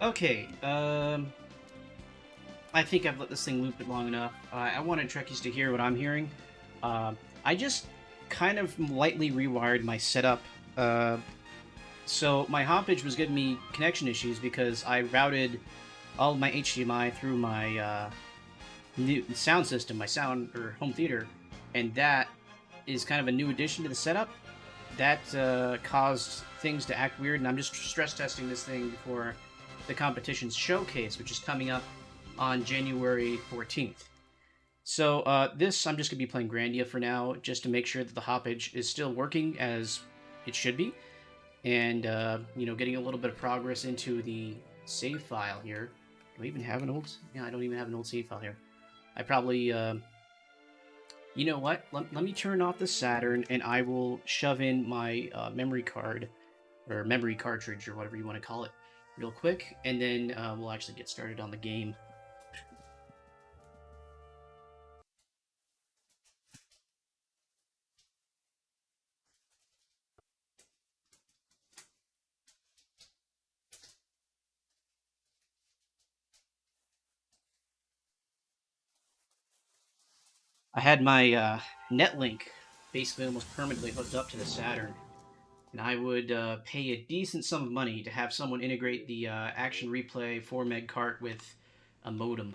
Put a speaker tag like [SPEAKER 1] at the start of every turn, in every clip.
[SPEAKER 1] Okay, I think I've let this thing loop it long enough. I wanted Trekkies to hear what I'm hearing. I just kind of lightly rewired my setup. So my hoppage was giving me connection issues because I routed all of my HDMI through my new sound system, my sound or home theater, and that is kind of a new addition to the setup. That caused things to act weird, and I'm just stress testing this thing before the competition's showcase, which is coming up on January 14th. So this, I'm just going to be playing Grandia for now, just to make sure that the hoppage is still working as it should be, and getting a little bit of progress into the save file here. Do I even have an old? Yeah, I don't even have an old save file here. I probably, you know what? Let me turn off the Saturn, and I will shove in my memory card or memory cartridge or whatever you want to call it, real quick, and then we'll actually get started on the game. I had my NetLink basically almost permanently hooked up to the Saturn, and I would pay a decent sum of money to have someone integrate the Action Replay 4 meg cart with a modem.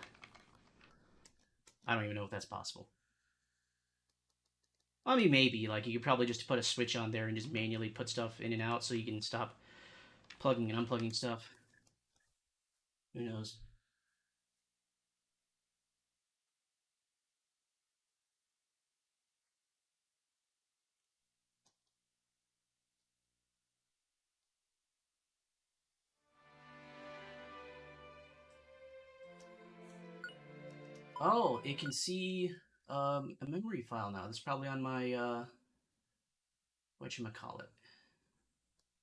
[SPEAKER 1] I don't even know if that's possible. I mean, maybe. Like, you could probably just put a switch on there and just manually put stuff in and out so you can stop plugging and unplugging stuff. Who knows? Oh, it can see a memory file now. That's probably on my, whatchamacallit.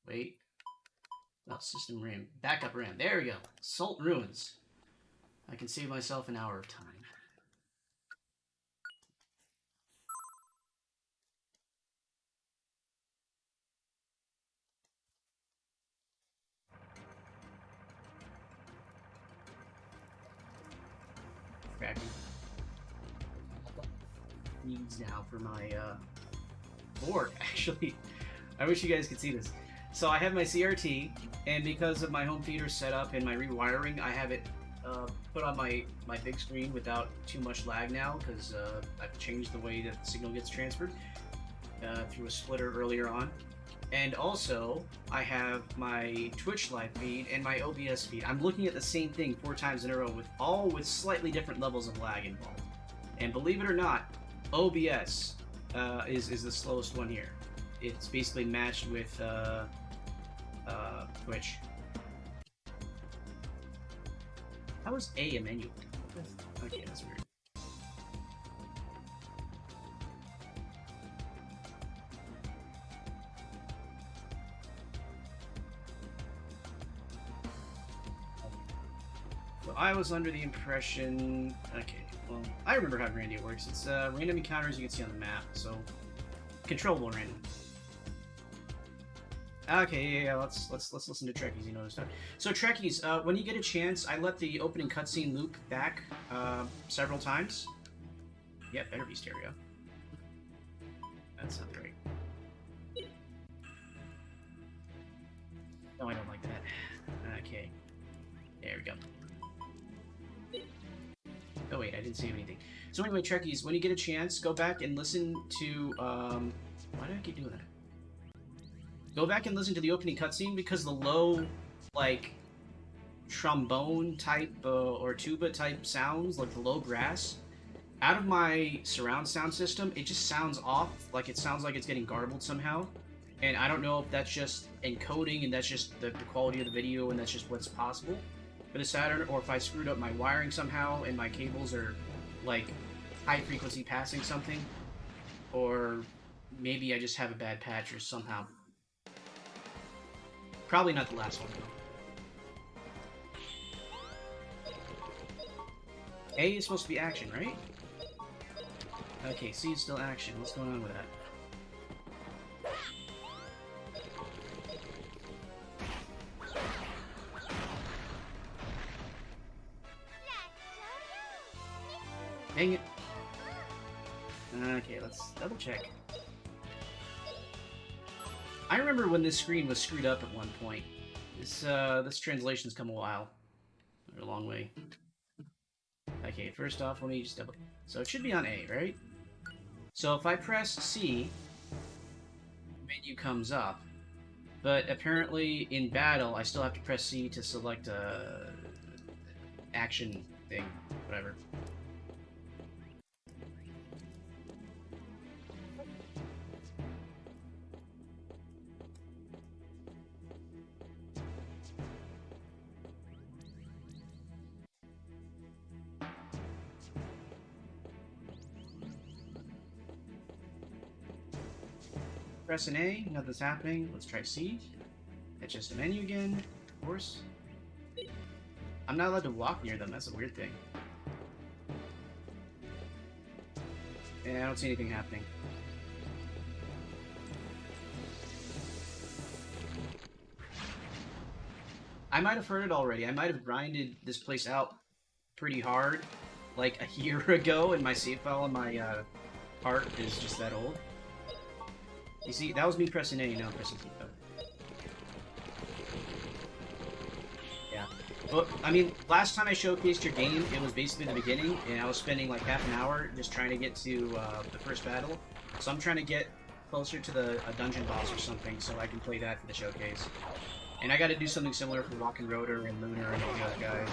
[SPEAKER 1] Wait. Oh, system RAM. Backup RAM. There we go. Salt Ruins. I can save myself an hour of time. Cracking. Needs now for my board, actually. I wish you guys could see this. So I have my CRT, and because of my home theater setup and my rewiring, I have it put on my big screen without too much lag now, because I've changed the way that the signal gets transferred through a splitter earlier on. And also, I have my Twitch live feed and my OBS feed. I'm looking at the same thing 4 times in a row, with slightly different levels of lag involved. And believe it or not, OBS is the slowest one here. It's basically matched with Twitch. How is A a menu? Okay, that's weird. So I was under the impression. Okay, well, I remember how Grandia works. It's random encounters you can see on the map, so controllable random. Okay, yeah, let's listen to Trekkies. You know this stuff. So Trekkies, when you get a chance, I let the opening cutscene loop back several times. Yeah, better be stereo. That sounds right. No, I don't like that. Okay, there we go. Oh wait, I didn't save anything. So anyway, Trekkies, when you get a chance, go back and listen to. Why did I keep doing that? Go back and listen to the opening cutscene because the low, like, trombone type or tuba type sounds, like the low grass, out of my surround sound system, it just sounds off. Like it sounds like it's getting garbled somehow. And I don't know if that's just encoding and that's just the quality of the video and that's just what's possible for the Saturn, or if I screwed up my wiring somehow and my cables are like high frequency passing something, or maybe I just have a bad patch or somehow. Probably not the last one. A is supposed to be action, right? Okay, C is still action. What's going on with that? Dang it. Okay, let's double check. I remember when this screen was screwed up at one point. This translation's come a long way. Okay, first off, let me just double. So it should be on A, right? So if I press C, menu comes up. But apparently in battle, I still have to press C to select a action thing, whatever. Press an A, nothing's happening. Let's try C. It's just a menu again, of course. I'm not allowed to walk near them, that's a weird thing. Yeah, I don't see anything happening. I might have heard it already. I might have grinded this place out pretty hard, like a year ago, and my save file on my part is just that old. You see, that was me pressing A, now I'm pressing T. Yeah. Well, I mean, last time I showcased your game, it was basically the beginning, and I was spending like half an hour just trying to get to the first battle. So I'm trying to get closer to a dungeon boss or something so I can play that for the showcase. And I gotta do something similar for Walking Rotor and Lunar and all the other guys.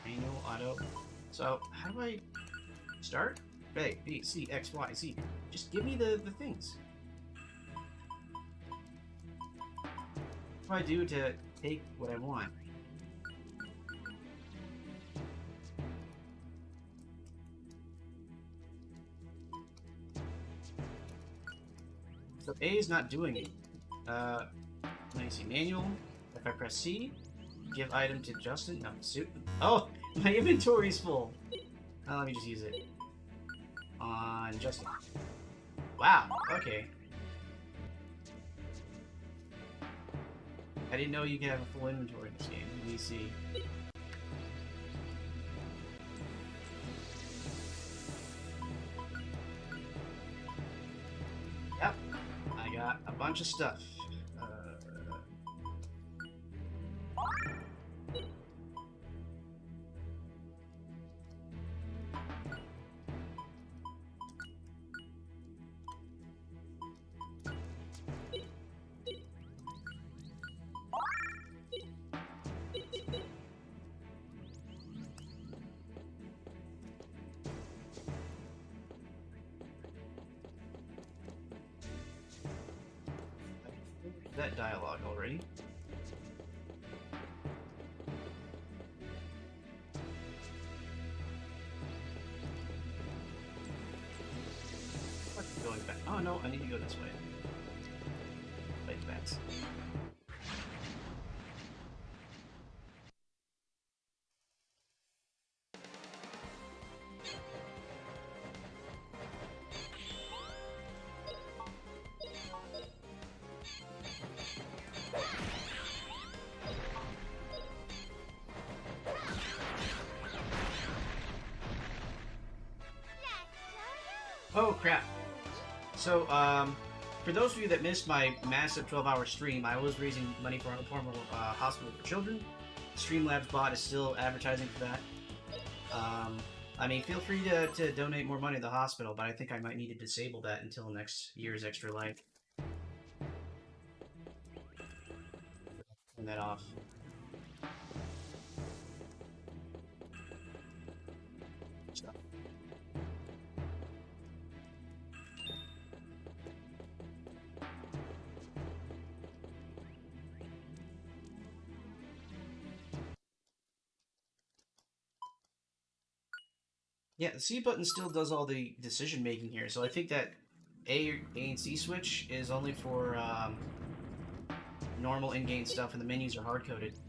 [SPEAKER 1] Manual, auto. So, how do I start? A, B, C, X, Y, Z. Just give me the things. What do I do to take what I want? So A is not doing it. Let me see. Manual. If I press C, give item to Justin. No, suit. Oh, my inventory's full. Let me just use it on Justin. Wow. Okay. I didn't know you could have a full inventory in this game. Let me see. Yep. I got a bunch of stuff. That dialogue already. Going back. Oh no, I need to go this way. Fight the bats. Oh crap. So, for those of you that missed my massive 12-hour stream, I was raising money for a formal hospital for children. Streamlabs bot is still advertising for that. I mean, feel free to donate more money to the hospital, but I think I might need to disable that until next year's Extra Life. Turn that off. Stop. Yeah, the C button still does all the decision making here, so I think that A and C switch is only for normal in-game stuff, and the menus are hard-coded.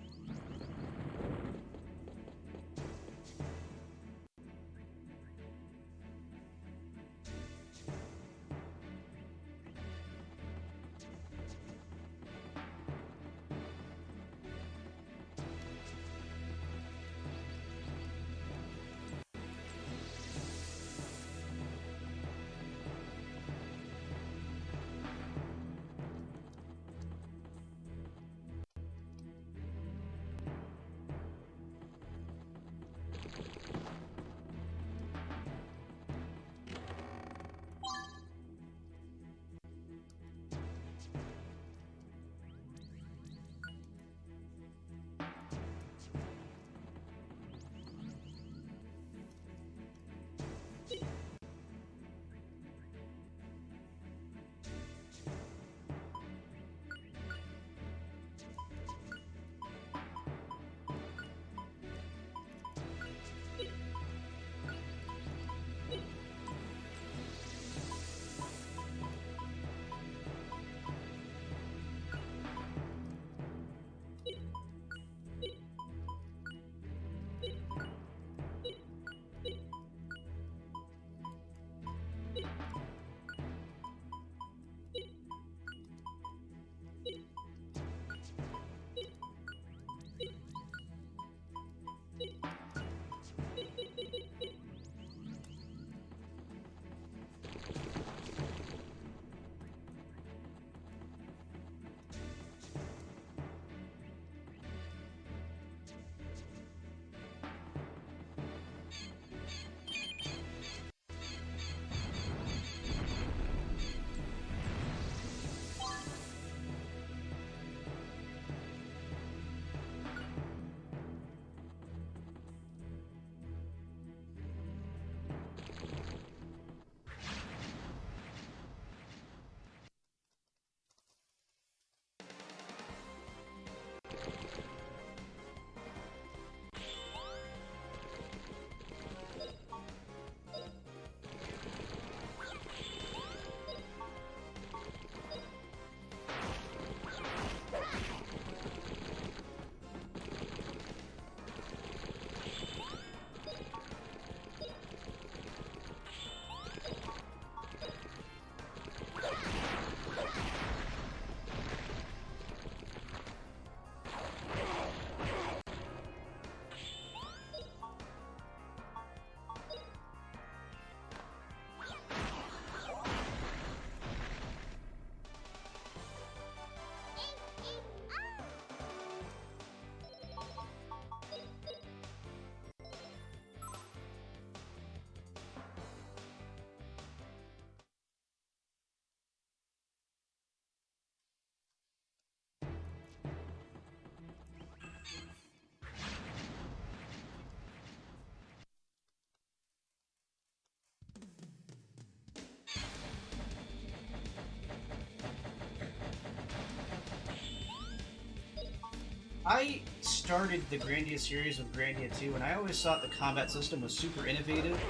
[SPEAKER 1] I started the Grandia series with Grandia 2, and I always thought the combat system was super innovative,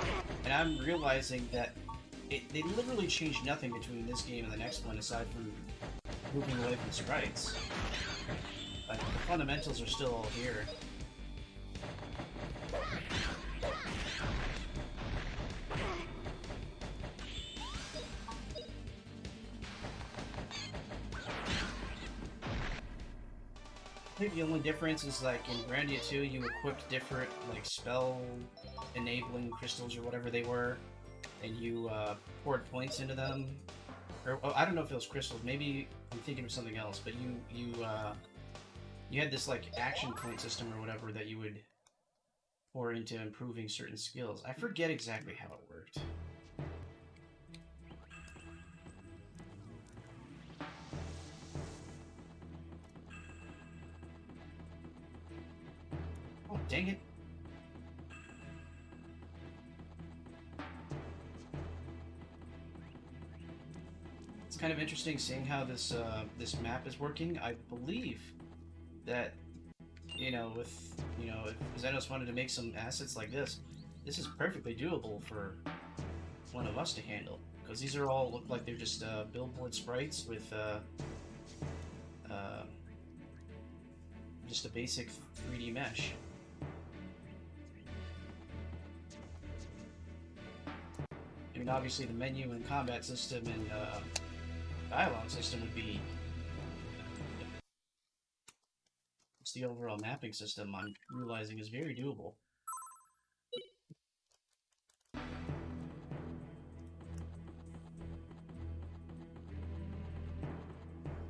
[SPEAKER 1] and I'm realizing that they literally changed nothing between this game and the next one aside from moving away from sprites. Like, the fundamentals are still all here. I think the only difference is like in Grandia 2 you equipped different like spell enabling crystals or whatever they were, and you poured points into them. Or oh, I don't know if it was crystals. Maybe I'm thinking of something else. But you had this like action point system or whatever that you would pour into improving certain skills. I forget exactly how it worked. Oh, dang it. It's kind of interesting seeing how this map is working. I believe that, with, if Xenos wanted to make some assets like this, this is perfectly doable for one of us to handle. Because these are all look like they're just billboard sprites with uh, just a basic 3D mesh. I mean, obviously the menu and combat system and dialogue system would be... It's the overall mapping system I'm realizing is very doable.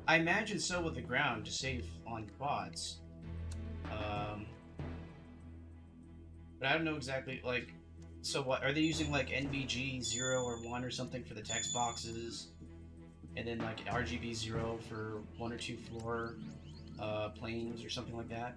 [SPEAKER 1] I imagine so with the ground to save on quads. But I don't know exactly, like, so what, are they using like NVG 0 or 1 or something for the text boxes? And then like RGB 0 for 1 or 2 floor planes or something like that?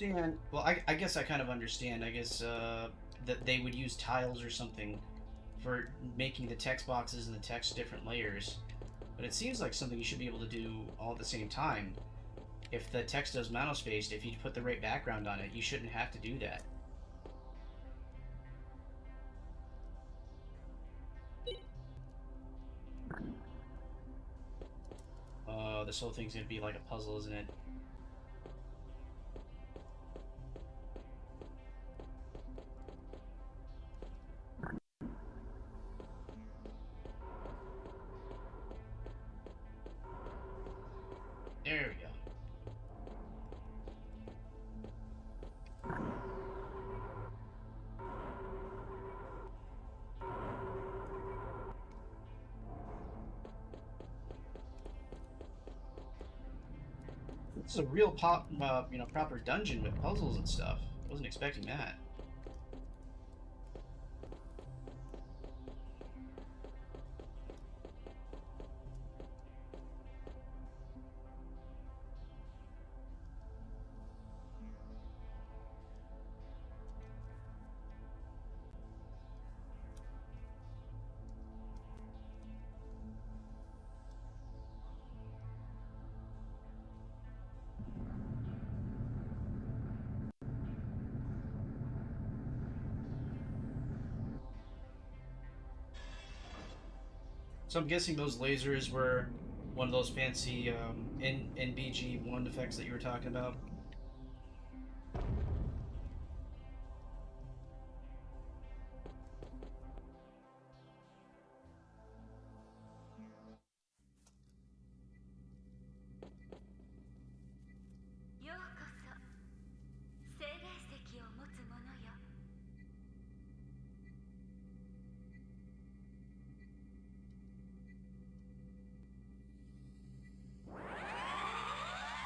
[SPEAKER 1] Understand. Well, I guess I kind of understand. I guess that they would use tiles or something for making the text boxes and the text different layers. But it seems like something you should be able to do all at the same time. If the text is monospaced, if you put the right background on it, you shouldn't have to do that. This whole thing's gonna be like a puzzle, isn't it? There we go. This is a real proper dungeon with puzzles and stuff. I wasn't expecting that. So I'm guessing those lasers were one of those fancy NBG1 effects that you were talking about.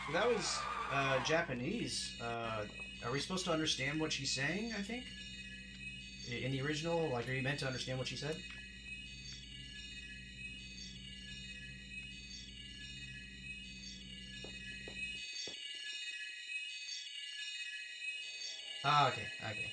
[SPEAKER 1] So that was Japanese. Are we supposed to understand what she's saying, I think? In the original, like, are you meant to understand what she said? Ah, okay, okay.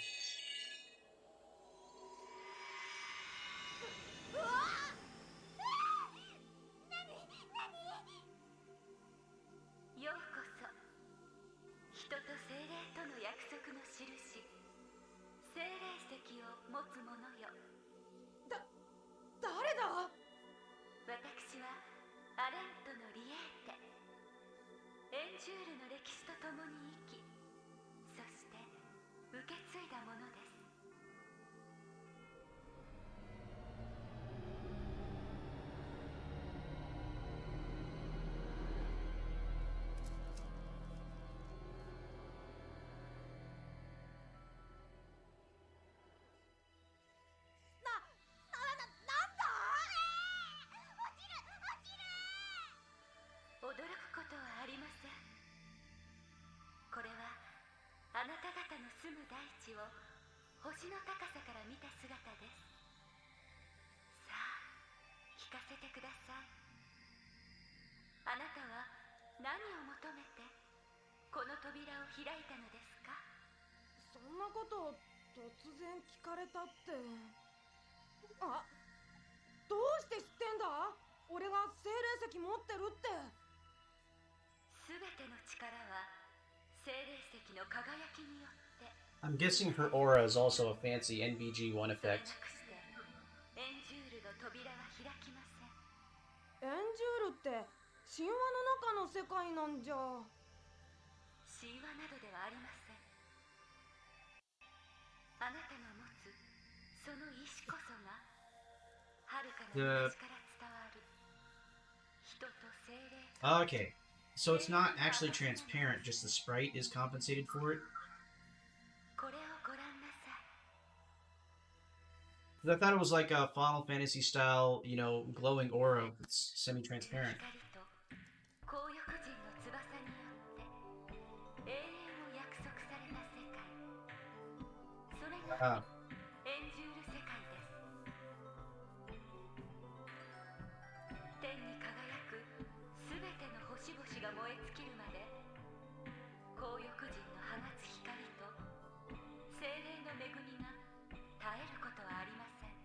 [SPEAKER 2] む大地を星の高さから見た姿です。さあ、聞かせてください。あなたは何を求めてこの扉を開いたのですか？
[SPEAKER 3] そんなこと突然聞かれたって。あ、どうして知ってんだ？俺が精霊石持ってるって。
[SPEAKER 2] すべての力は精霊石の輝きによって。
[SPEAKER 1] I'm guessing her aura is also a fancy NBG1
[SPEAKER 2] それな
[SPEAKER 1] effect.
[SPEAKER 2] くしてエンジュールの扉は開きません。
[SPEAKER 3] エンジュールって神話の中の世界なんじゃ。
[SPEAKER 2] 神話などではありません。あなたが持つその意志こそが遥かな昔から伝わる人と精霊と。
[SPEAKER 1] Okay, so it's not actually transparent, just the sprite is compensated for it.
[SPEAKER 2] これをご覧なさい。
[SPEAKER 1] I thought it was like a Final Fantasy style, glowing aura that's semi-transparent.
[SPEAKER 2] 光と紅翼人の翼によって永遠を約束された世界、それが
[SPEAKER 1] Ah,
[SPEAKER 2] エンジュール世界です。天に輝くすべての星々が燃え尽きるまで紅翼人の放つ光と精霊の恵みが絶えることはありません。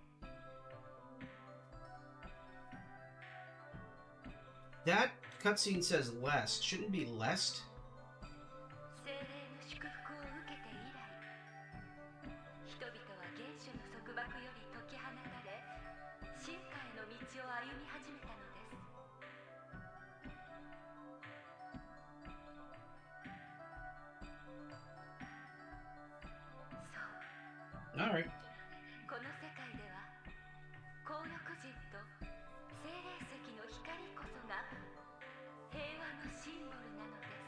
[SPEAKER 1] that cutscene says lest. Shouldn't it be lest?
[SPEAKER 2] 精霊の祝福を受けて以来、人々は原初の束縛より解き放たれ進化への道を歩み始めたのです。 そう、
[SPEAKER 1] Alright.
[SPEAKER 2] この世界では紅翼人と精霊石の光こそが平和のシンボルなのです。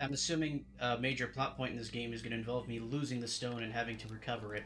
[SPEAKER 1] I'm assuming a major plot point in this game is going to involve me losing the stone and having to recover it.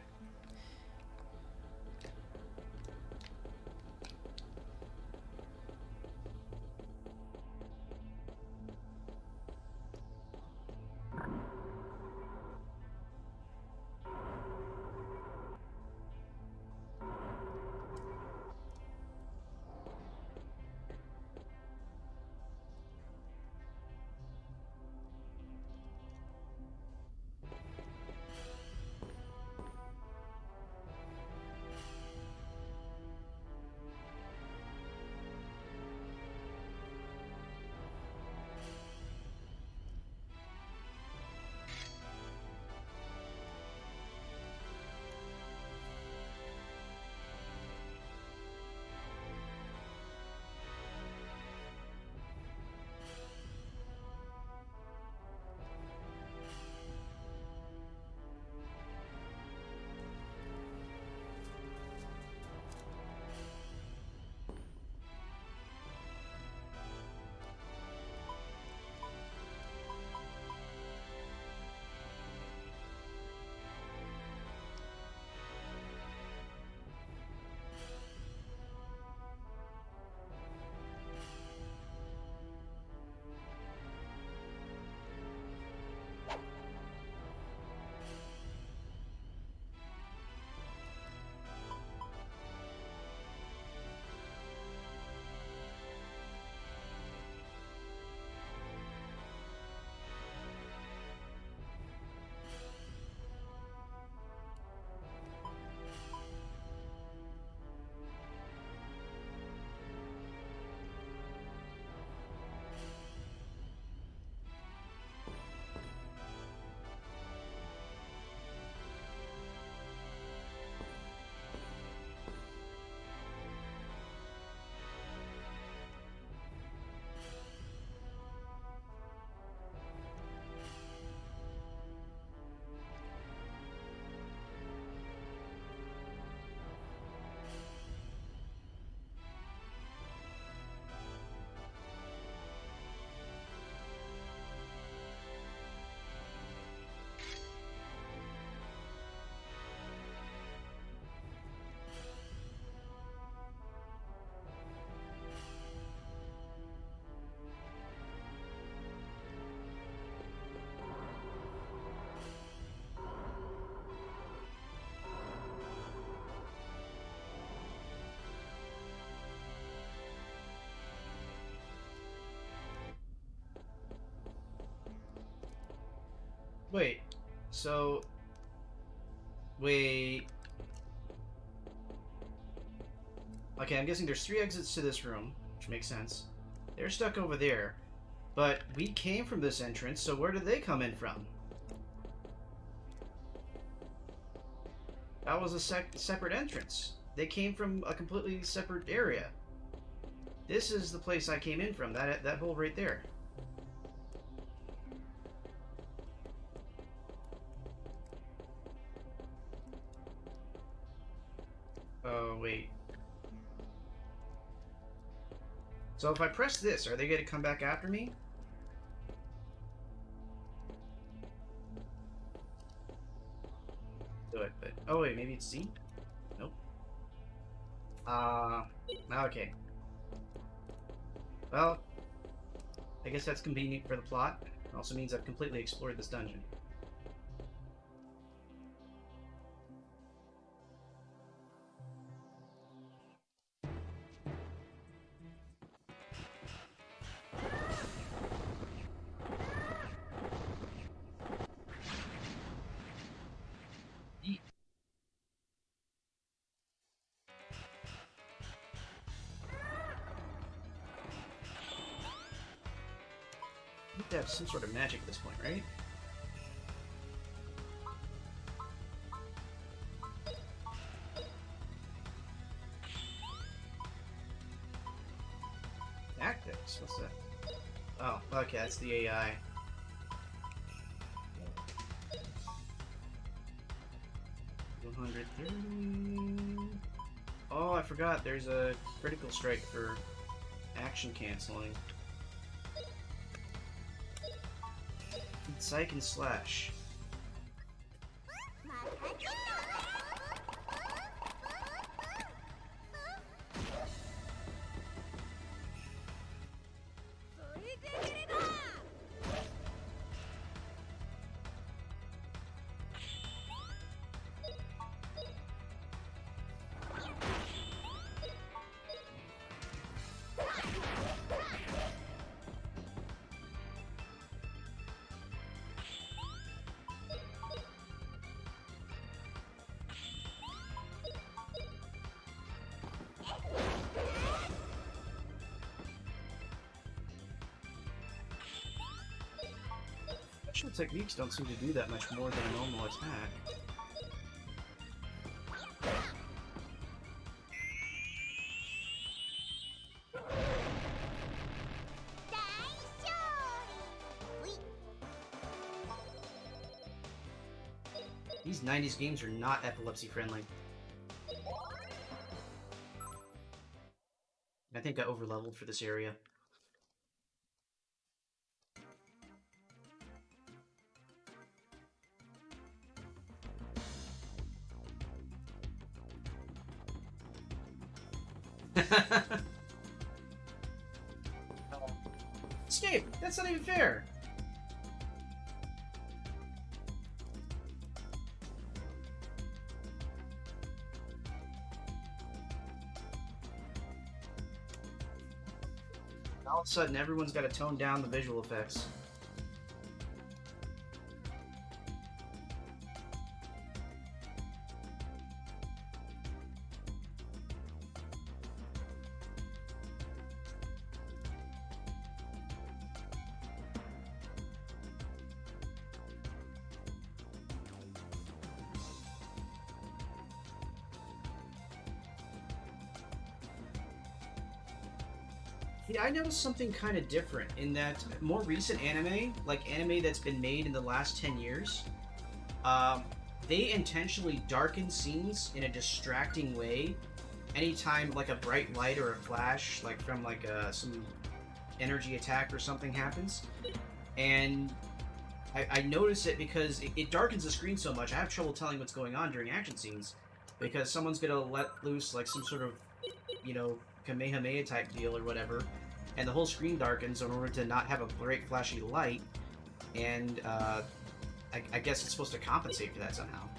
[SPEAKER 1] Wait. So... Wait... Okay, I'm guessing there's 3 exits to this room, which makes sense. They're stuck over there. But we came from this entrance, so where did they come in from? That was a separate entrance. They came from a completely separate area. This is the place I came in from, that hole right there. Oh, wait. So if I press this, are they going to come back after me? Do it, but... Oh, wait, maybe it's C? Nope. Okay. Well, I guess that's convenient for the plot. It also means I've completely explored this dungeon. You have to have some sort of magic at this point, right? Tactics? What's that? Oh, okay, that's the AI. Oh, I forgot. There's a critical strike for action canceling. Psych and slash. Special techniques don't seem to do that much more than a normal attack. These 90s games are not epilepsy friendly. I think I overleveled for this area. Escape! That's not even fair! All of a sudden, everyone's got to tone down the visual effects. Yeah, I noticed something kind of different in that more recent anime, like anime that's been made in the last 10 years, they intentionally darken scenes in a distracting way anytime like a bright light or a flash, like from like some energy attack or something happens. And I notice it because it darkens the screen so much, I have trouble telling what's going on during action scenes because someone's going to let loose like some sort of, you know, Kamehameha type deal or whatever, and the whole screen darkens in order to not have a bright flashy light, and I guess it's supposed to compensate for that somehow.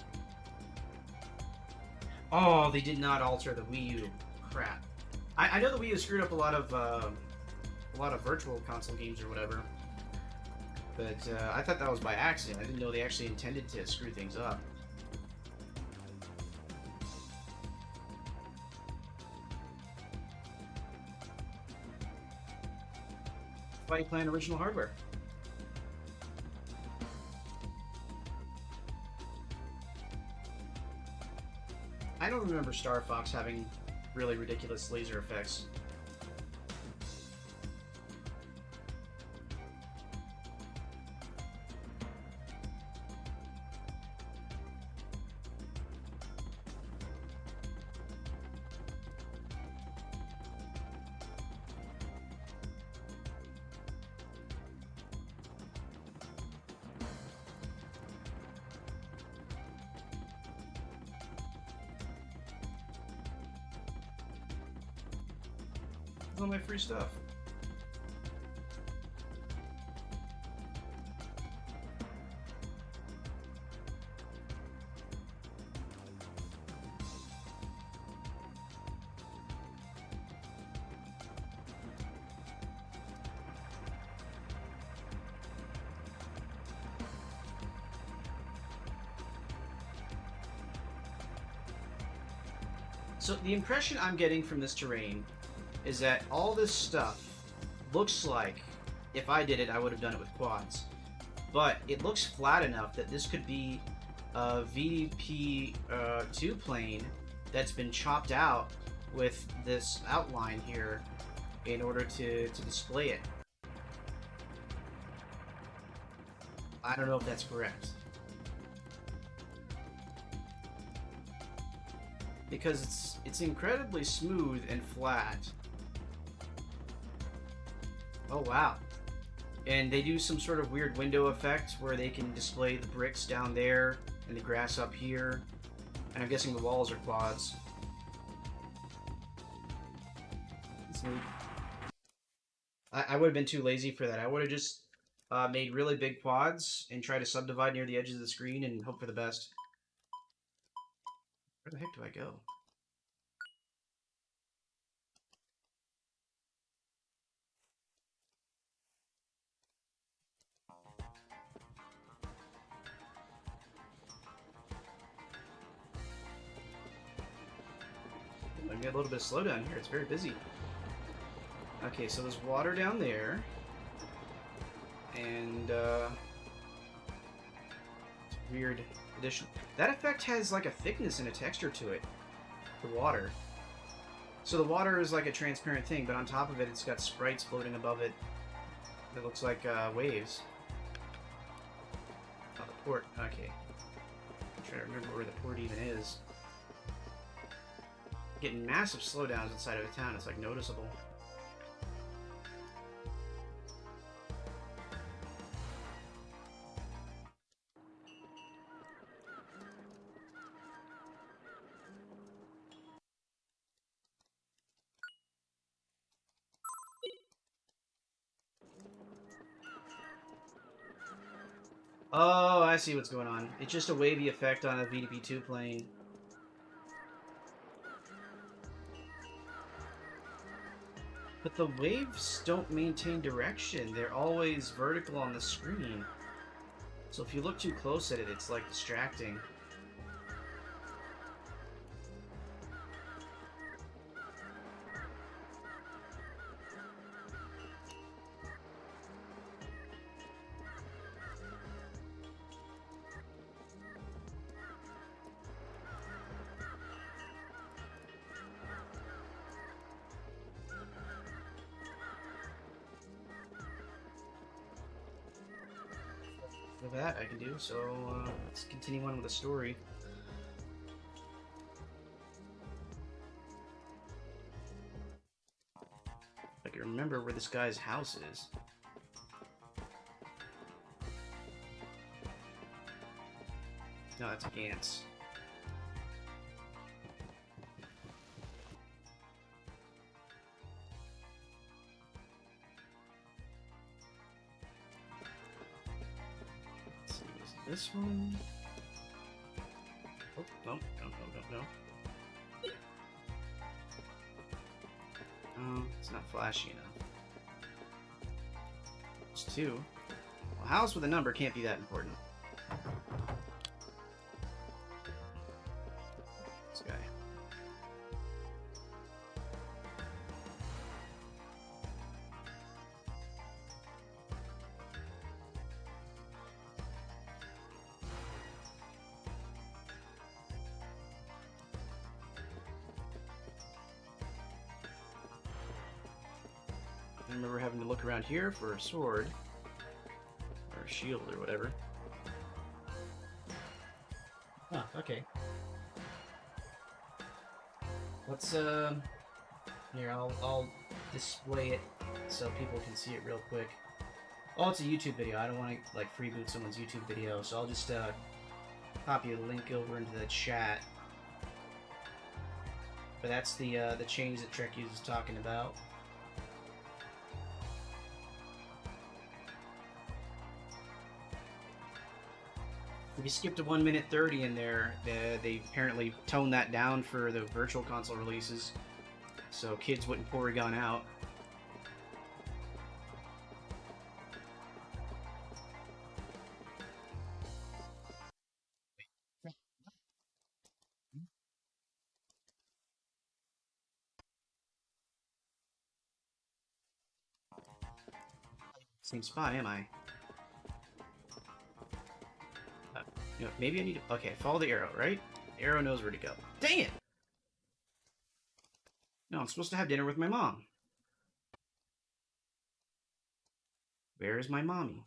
[SPEAKER 1] Oh, they did not alter the Wii U. Crap. I know the Wii U screwed up a lot of virtual console games or whatever. But I thought that was by accident. I didn't know they actually intended to screw things up. Fight Plan original hardware. I don't remember Star Fox having really ridiculous laser effects. All my free stuff. So the impression I'm getting from this terrain is that all this stuff looks like, if I did it, I would have done it with quads. But it looks flat enough that this could be a VDP2 plane that's been chopped out with this outline here in order to display it. I don't know if that's correct. Because it's incredibly smooth and flat. Oh wow. And they do some sort of weird window effect where they can display the bricks down there and the grass up here. And I'm guessing the walls are quads. It's neat. I would have been too lazy for that. I would have just made really big quads and tried to subdivide near the edges of the screen and hope for the best. Where the heck do I go? I get a little bit of slowdown here. It's very busy. Okay, so there's water down there. And, it's a weird addition. That effect has, like, a thickness and a texture to it. The water. So the water is like a transparent thing, but on top of it, it's got sprites floating above it. That looks like, waves. Oh, the port. Okay. I'm trying to remember where the port even is. Getting massive slowdowns inside of a town. It's, like, noticeable. Oh, I see what's going on. It's just a wavy effect on a VDP2 plane. But the waves don't maintain direction. They're always vertical on the screen. So if you look too close at it, it's like distracting. For that I can do, so let's continue on with the story. I can remember where this guy's house is. No, that's Gantz. Let's see, is it this one? Oh, no, no. Oh, it's not flashy enough. There's two. Wow, house with a number can't be that important. This guy. I remember having to look around here for a sword. Or a shield or whatever. Huh, okay. Let's, here, I'll display it so people can see it real quick. Oh, it's a YouTube video. I don't want to, like, freeboot someone's YouTube video, so I'll just, copy a link over into the chat. But that's the change that Trek is talking about. If you skipped to 1 minute 30 in there, they apparently toned that down for the virtual console releases, so kids wouldn't Porygon out. Same spot, am I? You know, maybe I need to... Okay, follow the arrow, right? The arrow knows where to go. Dang it! No, I'm supposed to have dinner with my mom. Where is my mommy?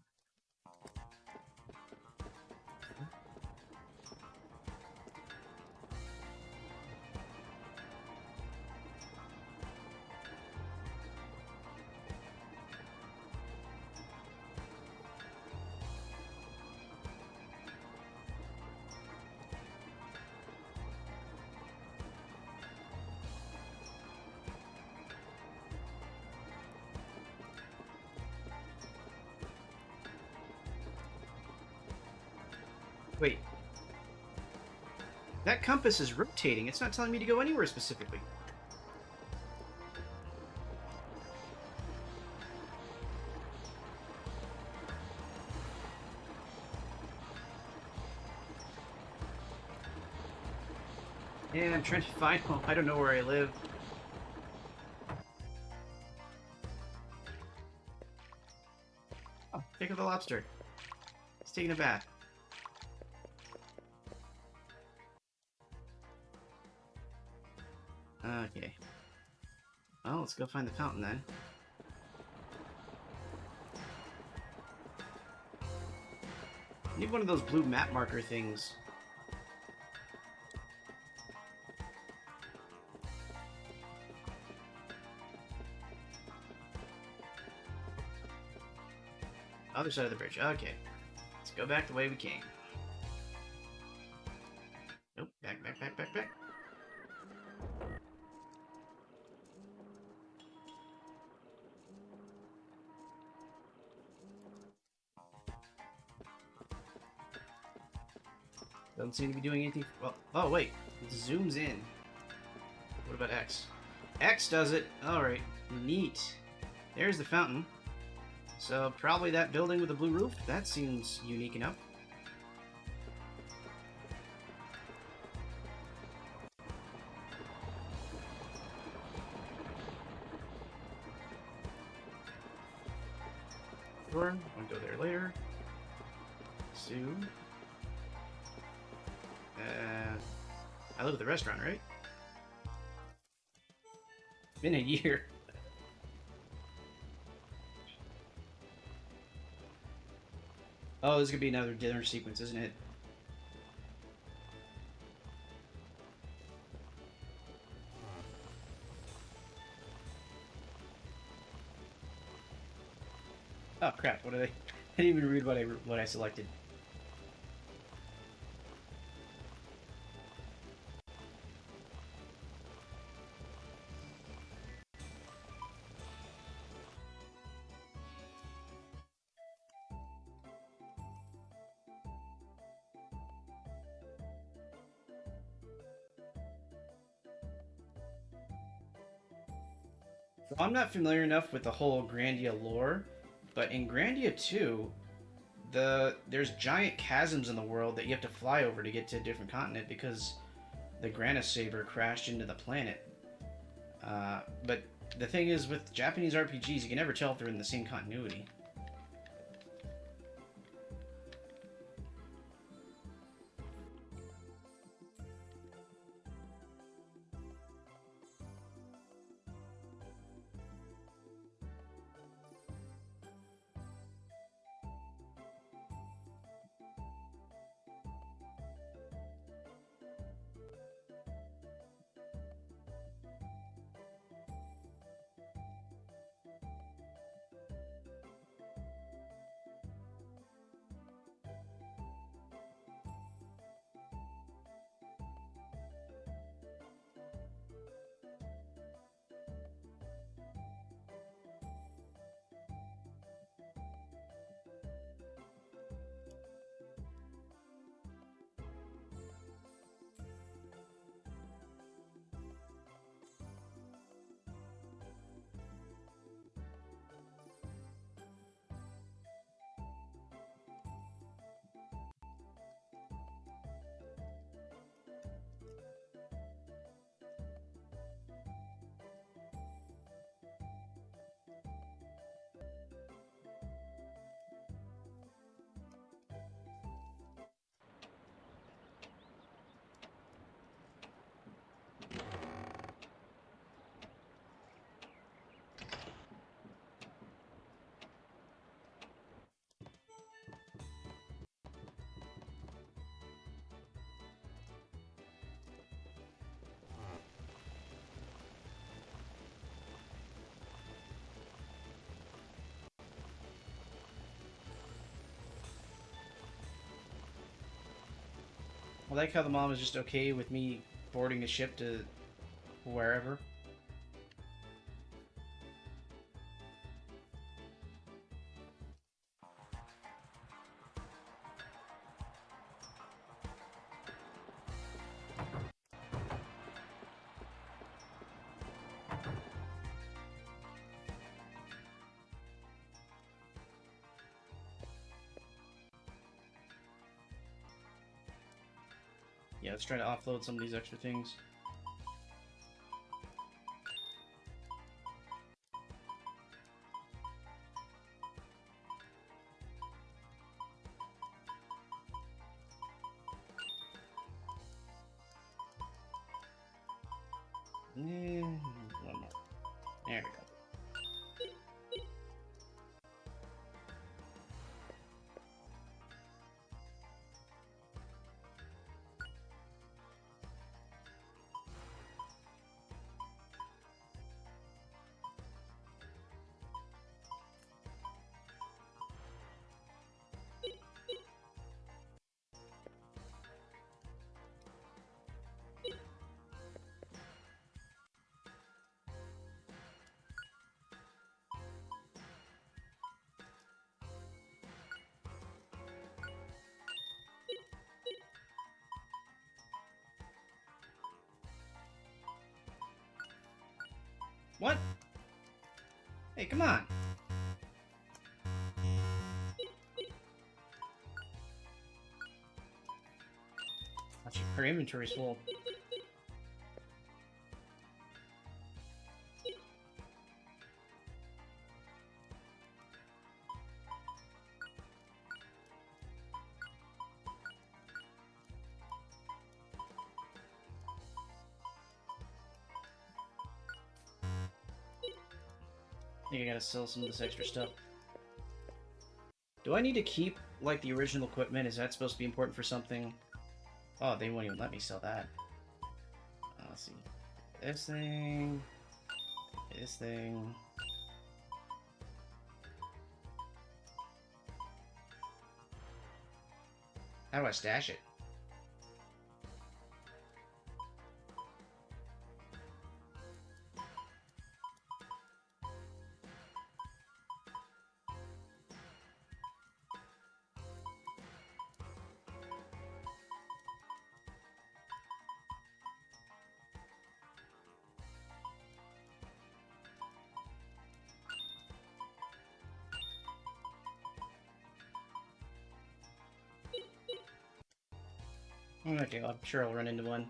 [SPEAKER 1] Wait. That compass is rotating. It's not telling me to go anywhere specifically. Yeah, I'm trying to find home. I don't know where I live. Oh, pick up the lobster. It's taking a bath. Okay. Well, let's go find the fountain then. I need one of those blue map marker things. Other side of the bridge. Okay. Let's go back the way we came. Nope. Back. Doesn't seem to be doing anything. Well, oh wait, it zooms in. What about X? X does it. All right, neat. There's the fountain. So probably that building with the blue roof. That seems unique enough. Sure, I'll go there later. Soon. I live at the restaurant, right? Been a year. Oh, this is gonna be another dinner sequence, isn't it? Oh crap! What are they? I didn't even read what I selected. So I'm not familiar enough with the whole Grandia lore, but in Grandia 2, there's giant chasms in the world that you have to fly over to get to a different continent because the Grandia saber crashed into the planet. But the thing is, with Japanese RPGs, you can never tell if they're in the same continuity. I like how the mom is just okay with me boarding a ship to wherever. Yeah, let's try to offload some of these extra things. One more. There we go. What? Hey, come on. Her inventory's full. I think I gotta sell some of this extra stuff. Do I need to keep, like, the original equipment? Is that supposed to be important for something? Oh, they won't even let me sell that. Let's see. This thing... This thing... How do I stash it? Okay, I'm sure I'll run into one.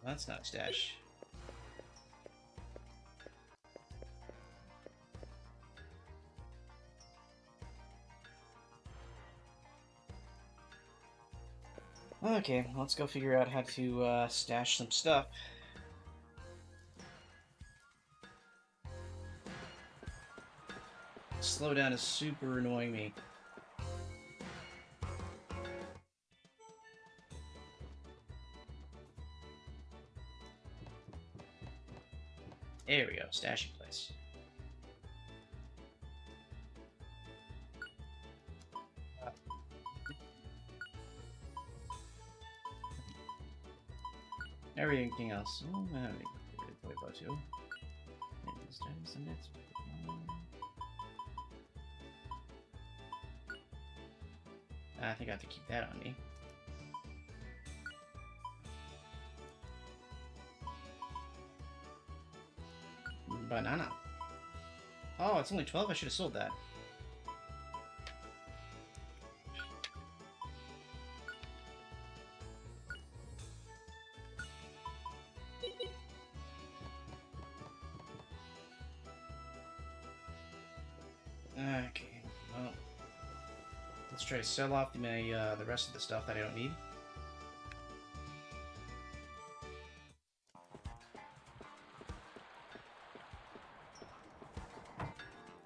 [SPEAKER 1] That's not a stash. Okay, let's go figure out how to stash some stuff. Slowdown is super annoying me. There we go, stashing place. Everything else. Oh, I think I have to keep that on me. Banana. Oh, it's only 12? I should have sold that. Okay, well, let's try to sell off the rest of the stuff that I don't need.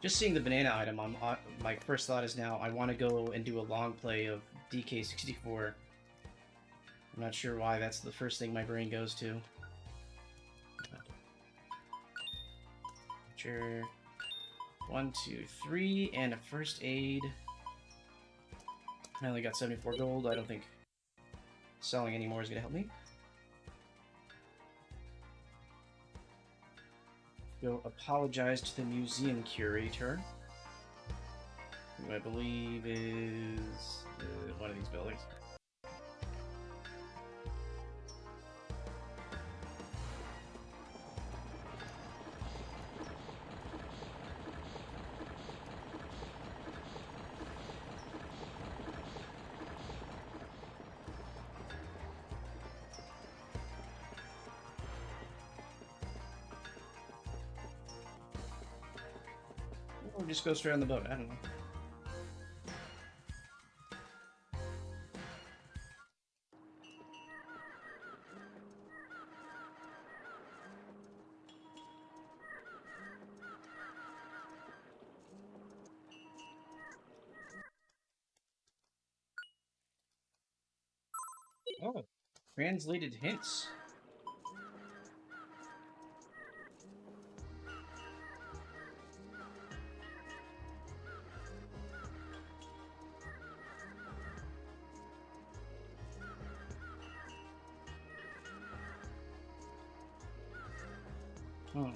[SPEAKER 1] Just seeing the banana item, my first thought is now I want to go and do a long play of DK64. I'm not sure why that's the first thing my brain goes to. Sure. 1, 2, 3, and a first aid. I only got 74 gold. I don't think selling any more is going to help me. Go apologize to the museum curator, who I believe is one of these buildings. Or just go straight on the boat, I don't know. Oh, translated hints. Hmm.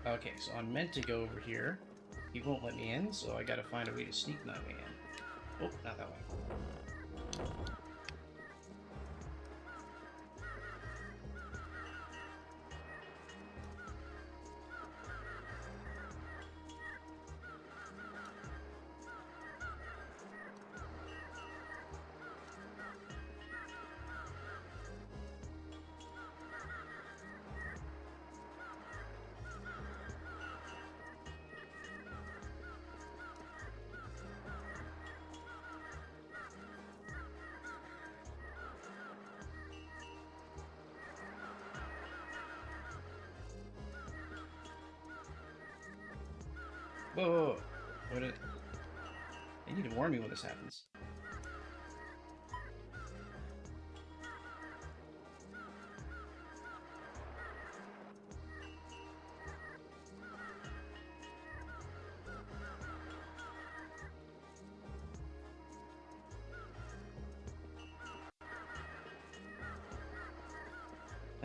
[SPEAKER 1] Okay, so I'm meant to go over here. He won't let me in, so I gotta find a way to sneak my way in. Oh, not that way. Whoa, whoa, whoa. What did... They need to warn me when this happens.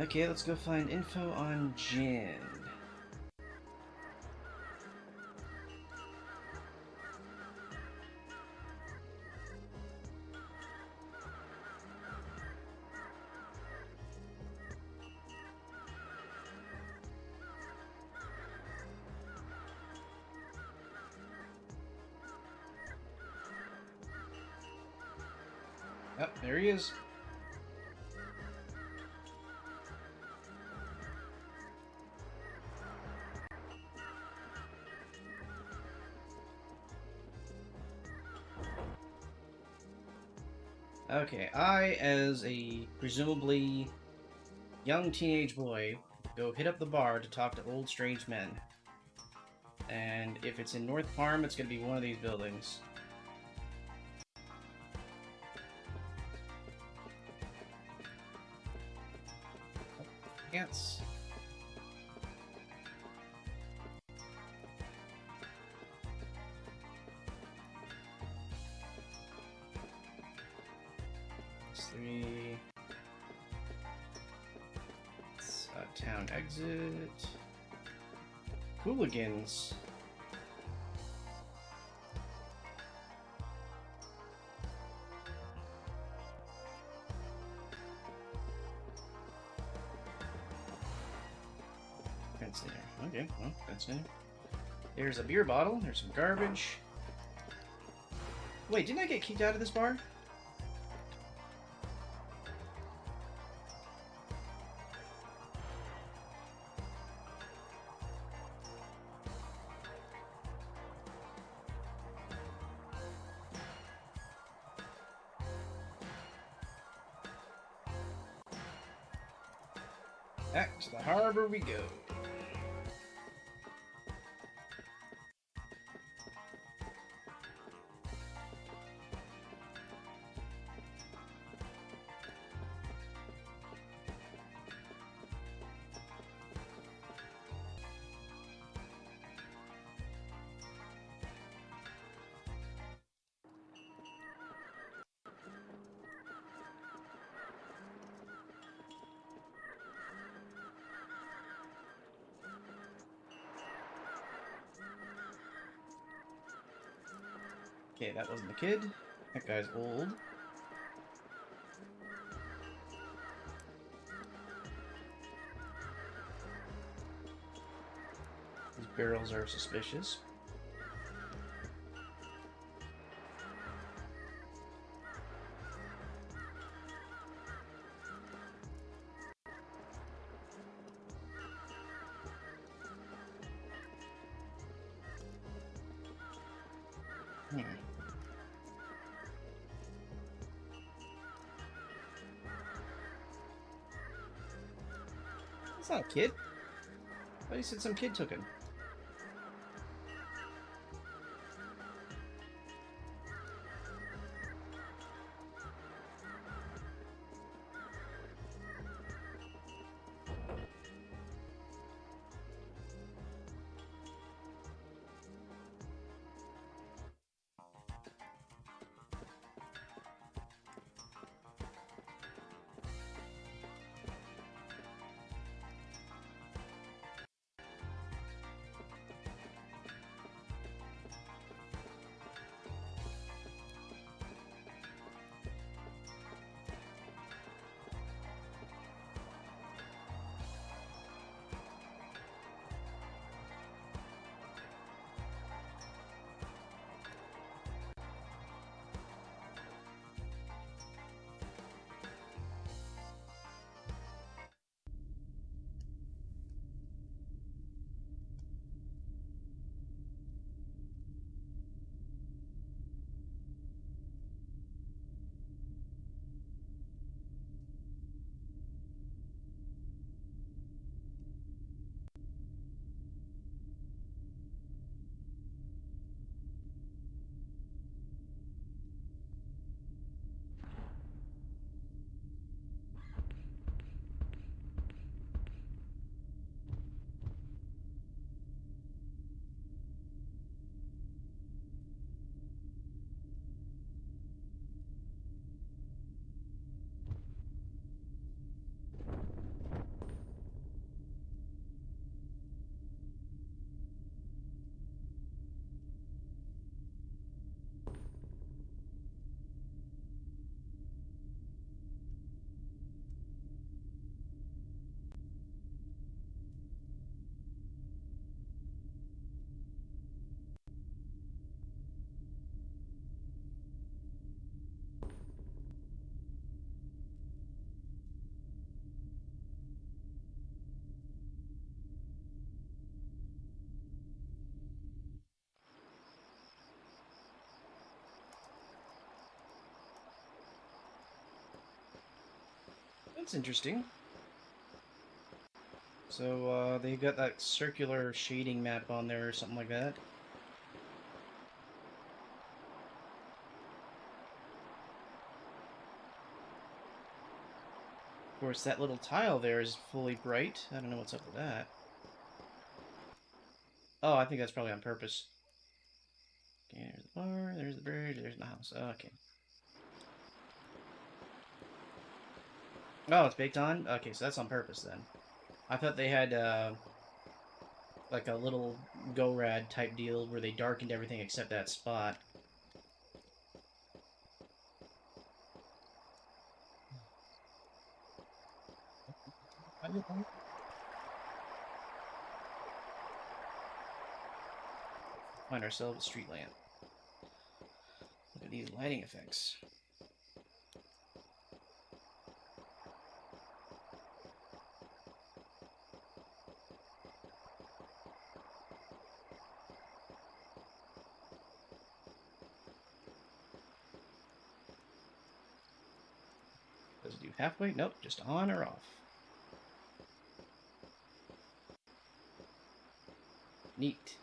[SPEAKER 1] Okay, let's go find info on Jin. Oh, there he is. Okay, I, as a presumably young teenage boy, go hit up the bar to talk to old strange men. And if it's in North Parm, it's gonna be one of these buildings. Yes. Three. It's a town exit. Hooligans. Fenced in there. Okay, well, fenced in. There's a beer bottle. There's some garbage. Wait, didn't I get kicked out of this bar? Back to the harbor we go. Okay, that wasn't the kid. That guy's old. These barrels are suspicious. Hmm. That's not a kid. I thought you said some kid took him. That's interesting. So, they got that circular shading map on there or something like that. Of course, that little tile there is fully bright. I don't know what's up with that. Oh, I think that's probably on purpose. Okay, there's the bar, there's the bridge, there's the house. Okay. Oh, it's baked on? Okay, so that's on purpose then. I thought they had, like a little go-rad type deal where they darkened everything except that spot. Find ourselves a street lamp. Look at these lighting effects. Does it do halfway? Nope, just on or off. Neat.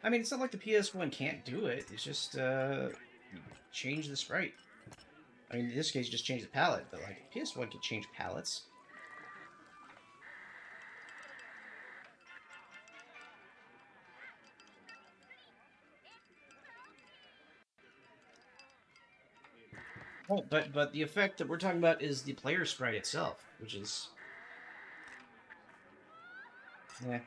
[SPEAKER 1] I mean, it's not like the PS1 can't do it. It's just, change the sprite. I mean, in this case, just change the palette, but, like, PS1 can change palettes. Oh, but the effect that we're talking about is the player sprite itself, which is... Yeah.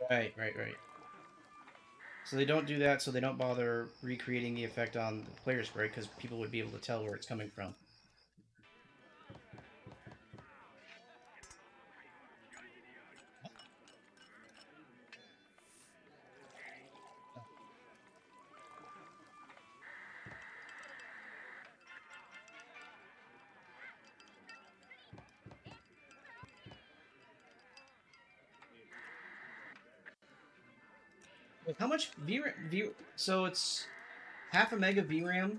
[SPEAKER 1] Right. So they don't do that, so they don't bother recreating the effect on the player sprite, because people would be able to tell where it's coming from. Wait, how much so it's half a mega VRAM,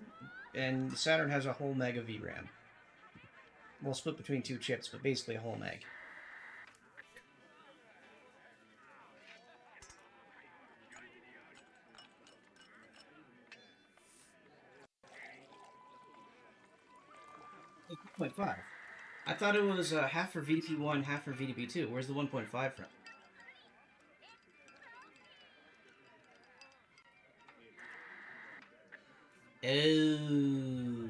[SPEAKER 1] and Saturn has a whole mega VRAM. Well, split between two chips, but basically a whole meg. Like 2.5. I thought it was half for VDP1, half for VDP2. Where's the 1.5 from? Oh.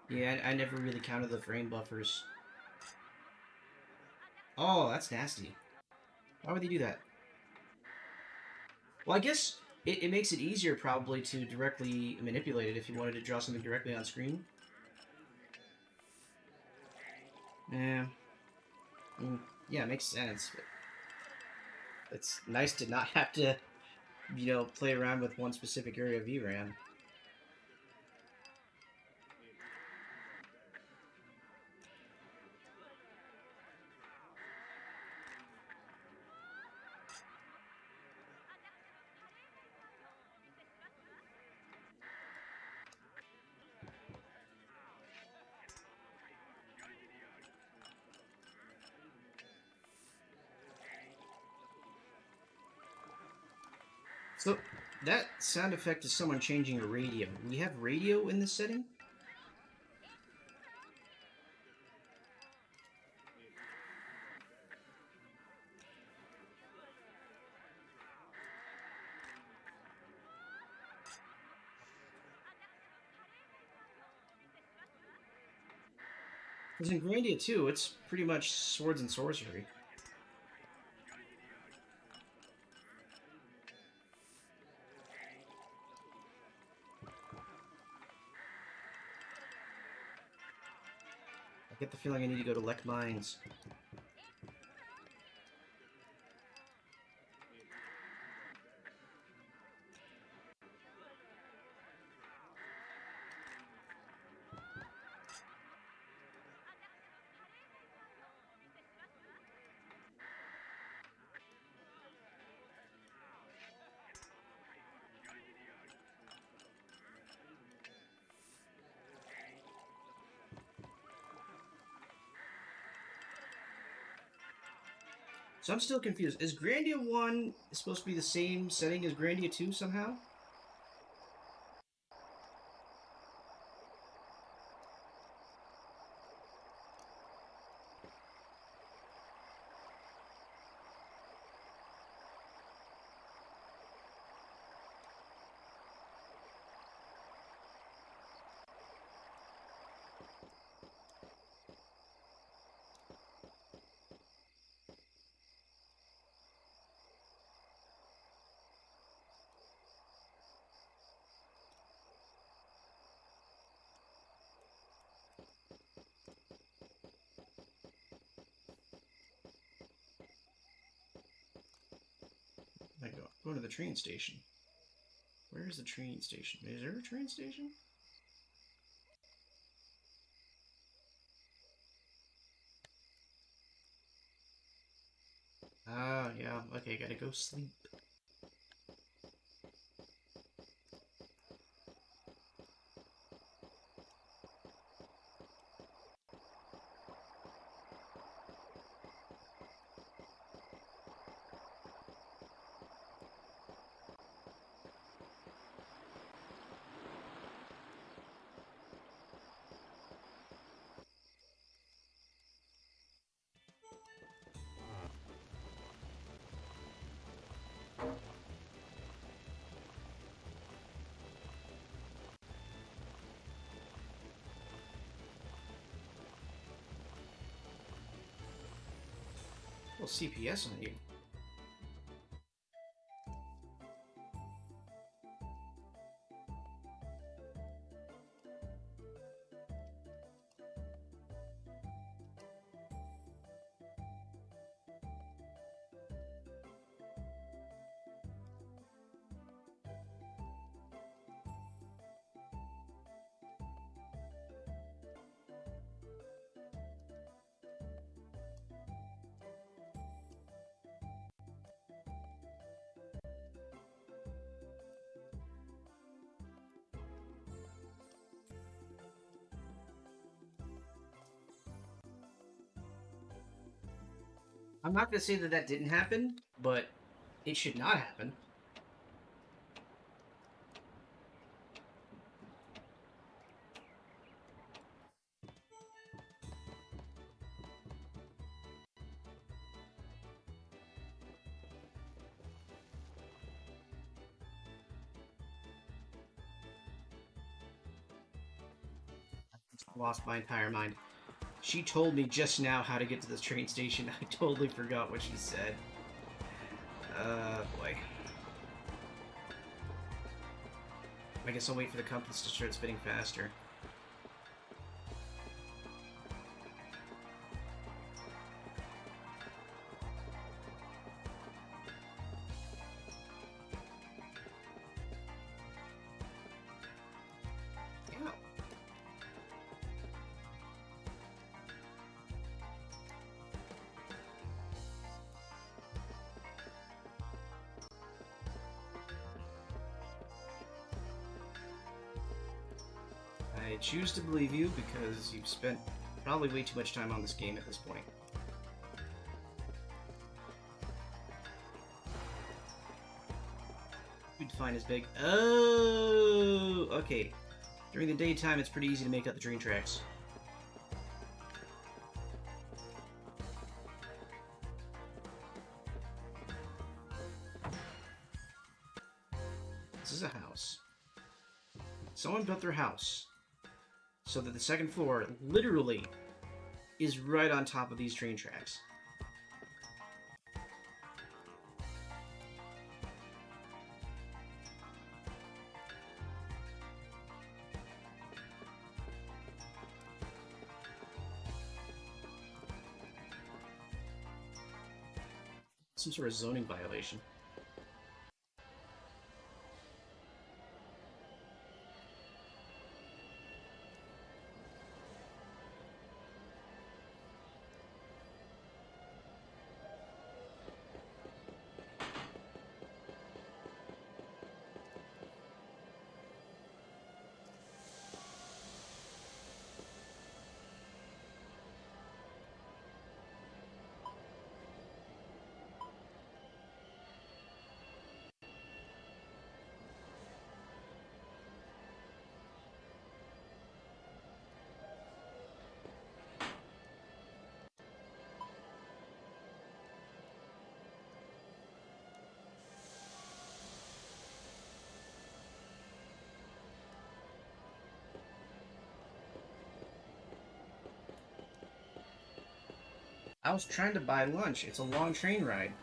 [SPEAKER 1] Yeah, I never really counted the frame buffers. Oh, that's nasty. Why would they do that? Well, I guess it makes it easier probably to directly manipulate it if you wanted to draw something directly on screen. Yeah. Yeah, it makes sense. But it's nice to not have to, play around with one specific area of VRAM. So, that sound effect is someone changing a radio. We have radio in this setting? Because in Grandia too, it's pretty much swords and sorcery. I get the feeling I need to go to Lek Mines. So I'm still confused. Is Grandia 1 supposed to be the same setting as Grandia 2 somehow? I go to the train station. Where is the train station? Is there a train station? Ah, yeah. Okay, gotta go sleep. Well, CPS on you. I'm not gonna say that that didn't happen, but it should not happen. I lost my entire mind. She told me just now how to get to this train station. I totally forgot what she said. Boy. I guess I'll wait for the compass to start spinning faster. Yeah. I choose to believe you because you've spent probably way too much time on this game at this point. Food to find is big. Oh, okay. During the daytime, it's pretty easy to make out the train tracks. This is a house. Someone built their house so that the second floor literally is right on top of these train tracks. Some sort of zoning violation. I was trying to buy lunch. It's a long train ride.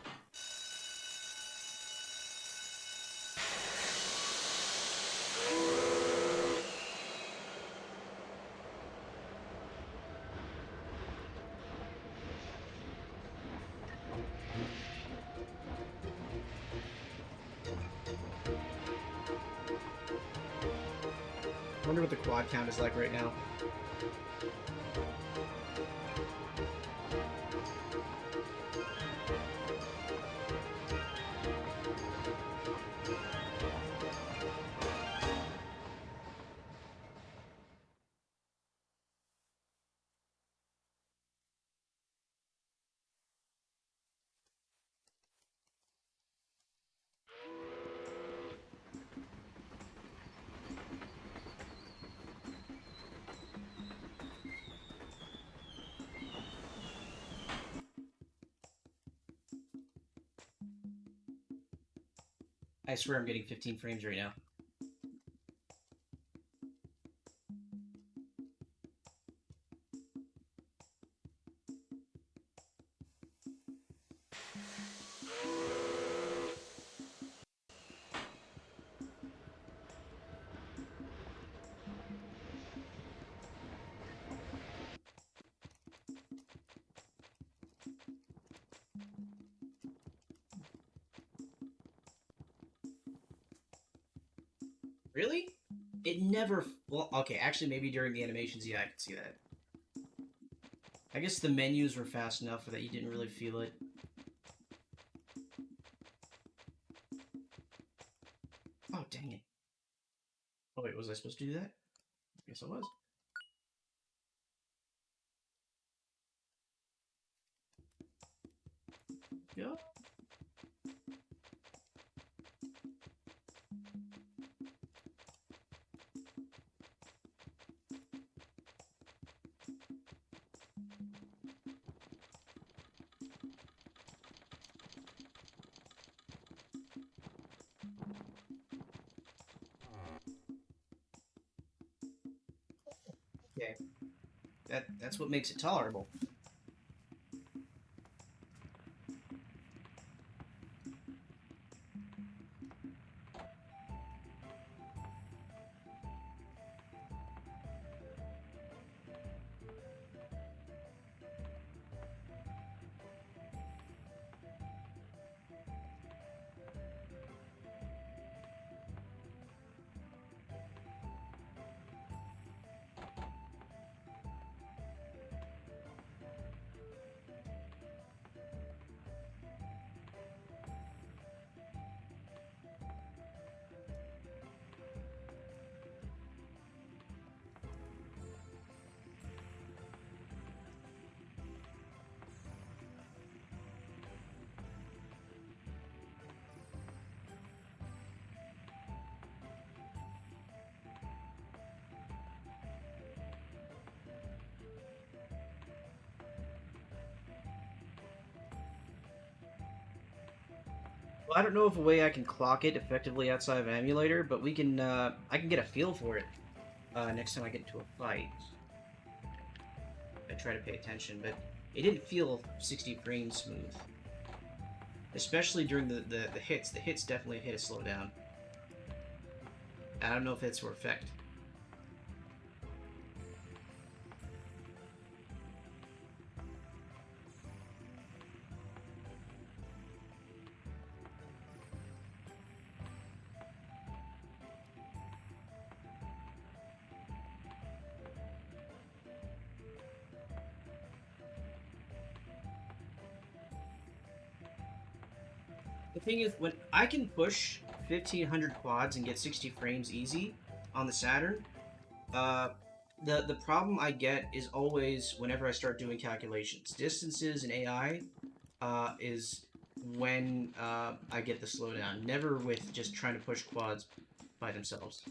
[SPEAKER 1] I wonder what the quad count is like right now. I swear I'm getting 15 frames right now. Really? It never... Well, okay, actually, maybe during the animations, yeah, I could see that. I guess the menus were fast enough that you didn't really feel it. Oh, dang it. Oh, wait, was I supposed to do that? Guess I was. Yeah. Okay. That's what makes it tolerable. Well, I don't know of a way I can clock it effectively outside of an emulator, but we can, I can get a feel for it next time I get into a fight. I try to pay attention, but it didn't feel 60 frames smooth. Especially during the hits. The hits definitely hit a slowdown. I don't know if it's for effect. The thing is, when I can push 1500 quads and get 60 frames easy on the Saturn, uh, the problem I get is always whenever I start doing calculations. Distances and AI is when I get the slowdown. Never with just trying to push quads by themselves.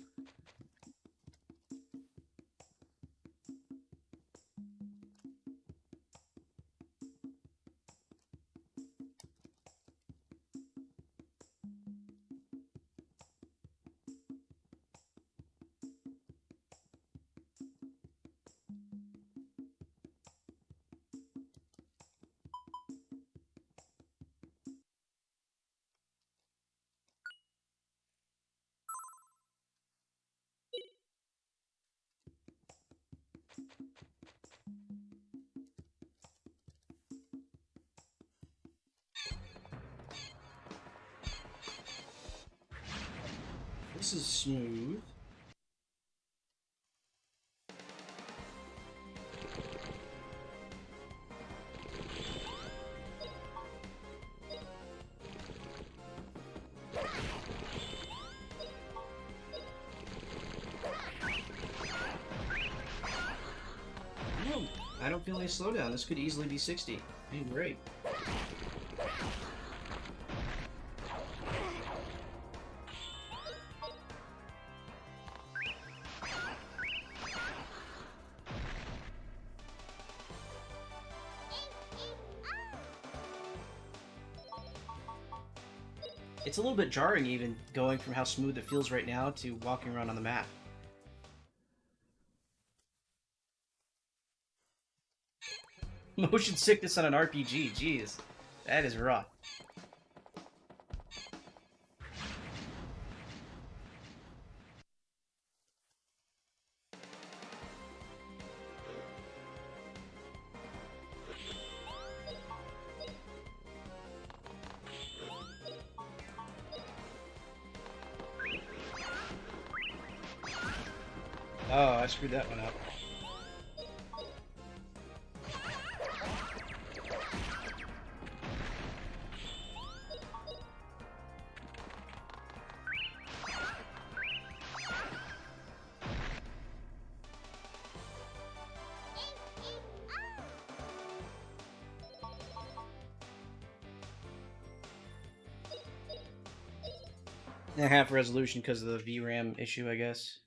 [SPEAKER 1] This is smooth. No, I don't feel any slowdown. This could easily be 60. Be great. It's a little bit jarring even, going from how smooth it feels right now to walking around on the map. Motion sickness on an RPG, jeez. That is rough. Oh, I screwed that one up. Half resolution because of the VRAM issue, I guess.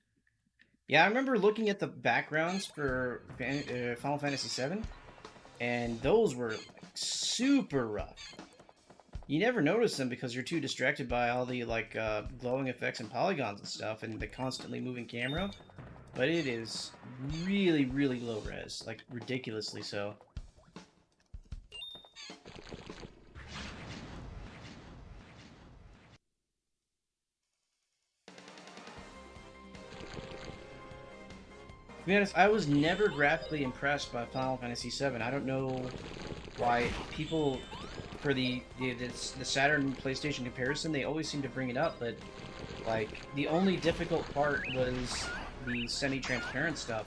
[SPEAKER 1] Yeah, I remember looking at the backgrounds for Final Fantasy VII, and those were like, super rough. You never notice them because you're too distracted by all the like glowing effects and polygons and stuff, and the constantly moving camera. But it is really, really low res, like ridiculously so. To be honest, I was never graphically impressed by Final Fantasy VII. I don't know why people, for the Saturn PlayStation comparison, they always seem to bring it up, but like the only difficult part was the semi-transparent stuff.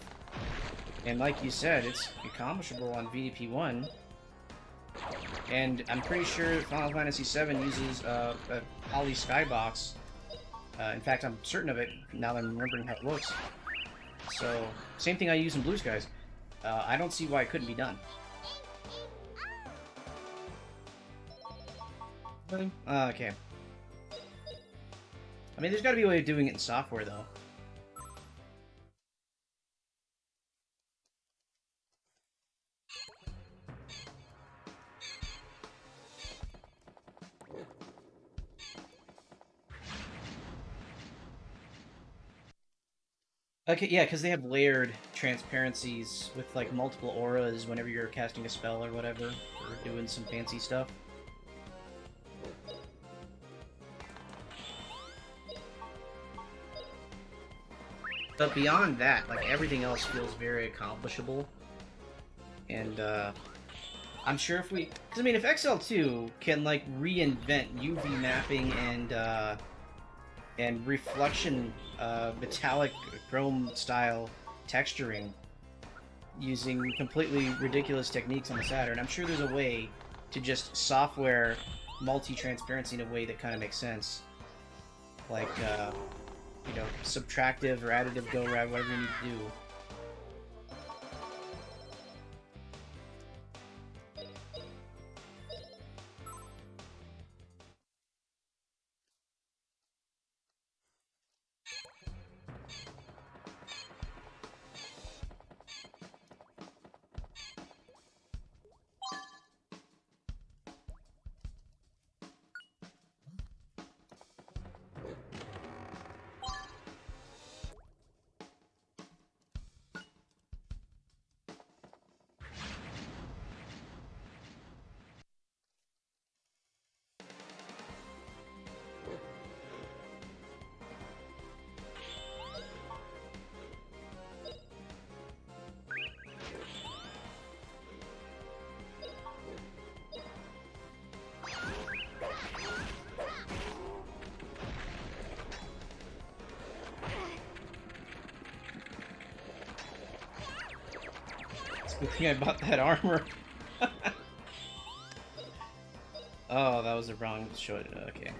[SPEAKER 1] And like you said, it's accomplishable on VDP1. And I'm pretty sure Final Fantasy VII uses a poly skybox. In fact, I'm certain of it now that I'm remembering how it looks. So, same thing I use in Blue Skies. I don't see why it couldn't be done. Okay. I mean, there's got to be a way of doing it in software, though. Okay, yeah, because they have layered transparencies with like multiple auras whenever you're casting a spell or whatever, or doing some fancy stuff. But beyond that, like everything else feels very accomplishable. And I'm sure if we, because I mean, if XL2 can like reinvent UV mapping and reflection, metallic chrome style texturing using completely ridiculous techniques on the Saturn, I'm sure there's a way to just software multi-transparency in a way that kind of makes sense. Like, you know, subtractive or additive go rad, whatever you need to do. Good thing I bought that armor. Oh, that was the wrong shot. Okay.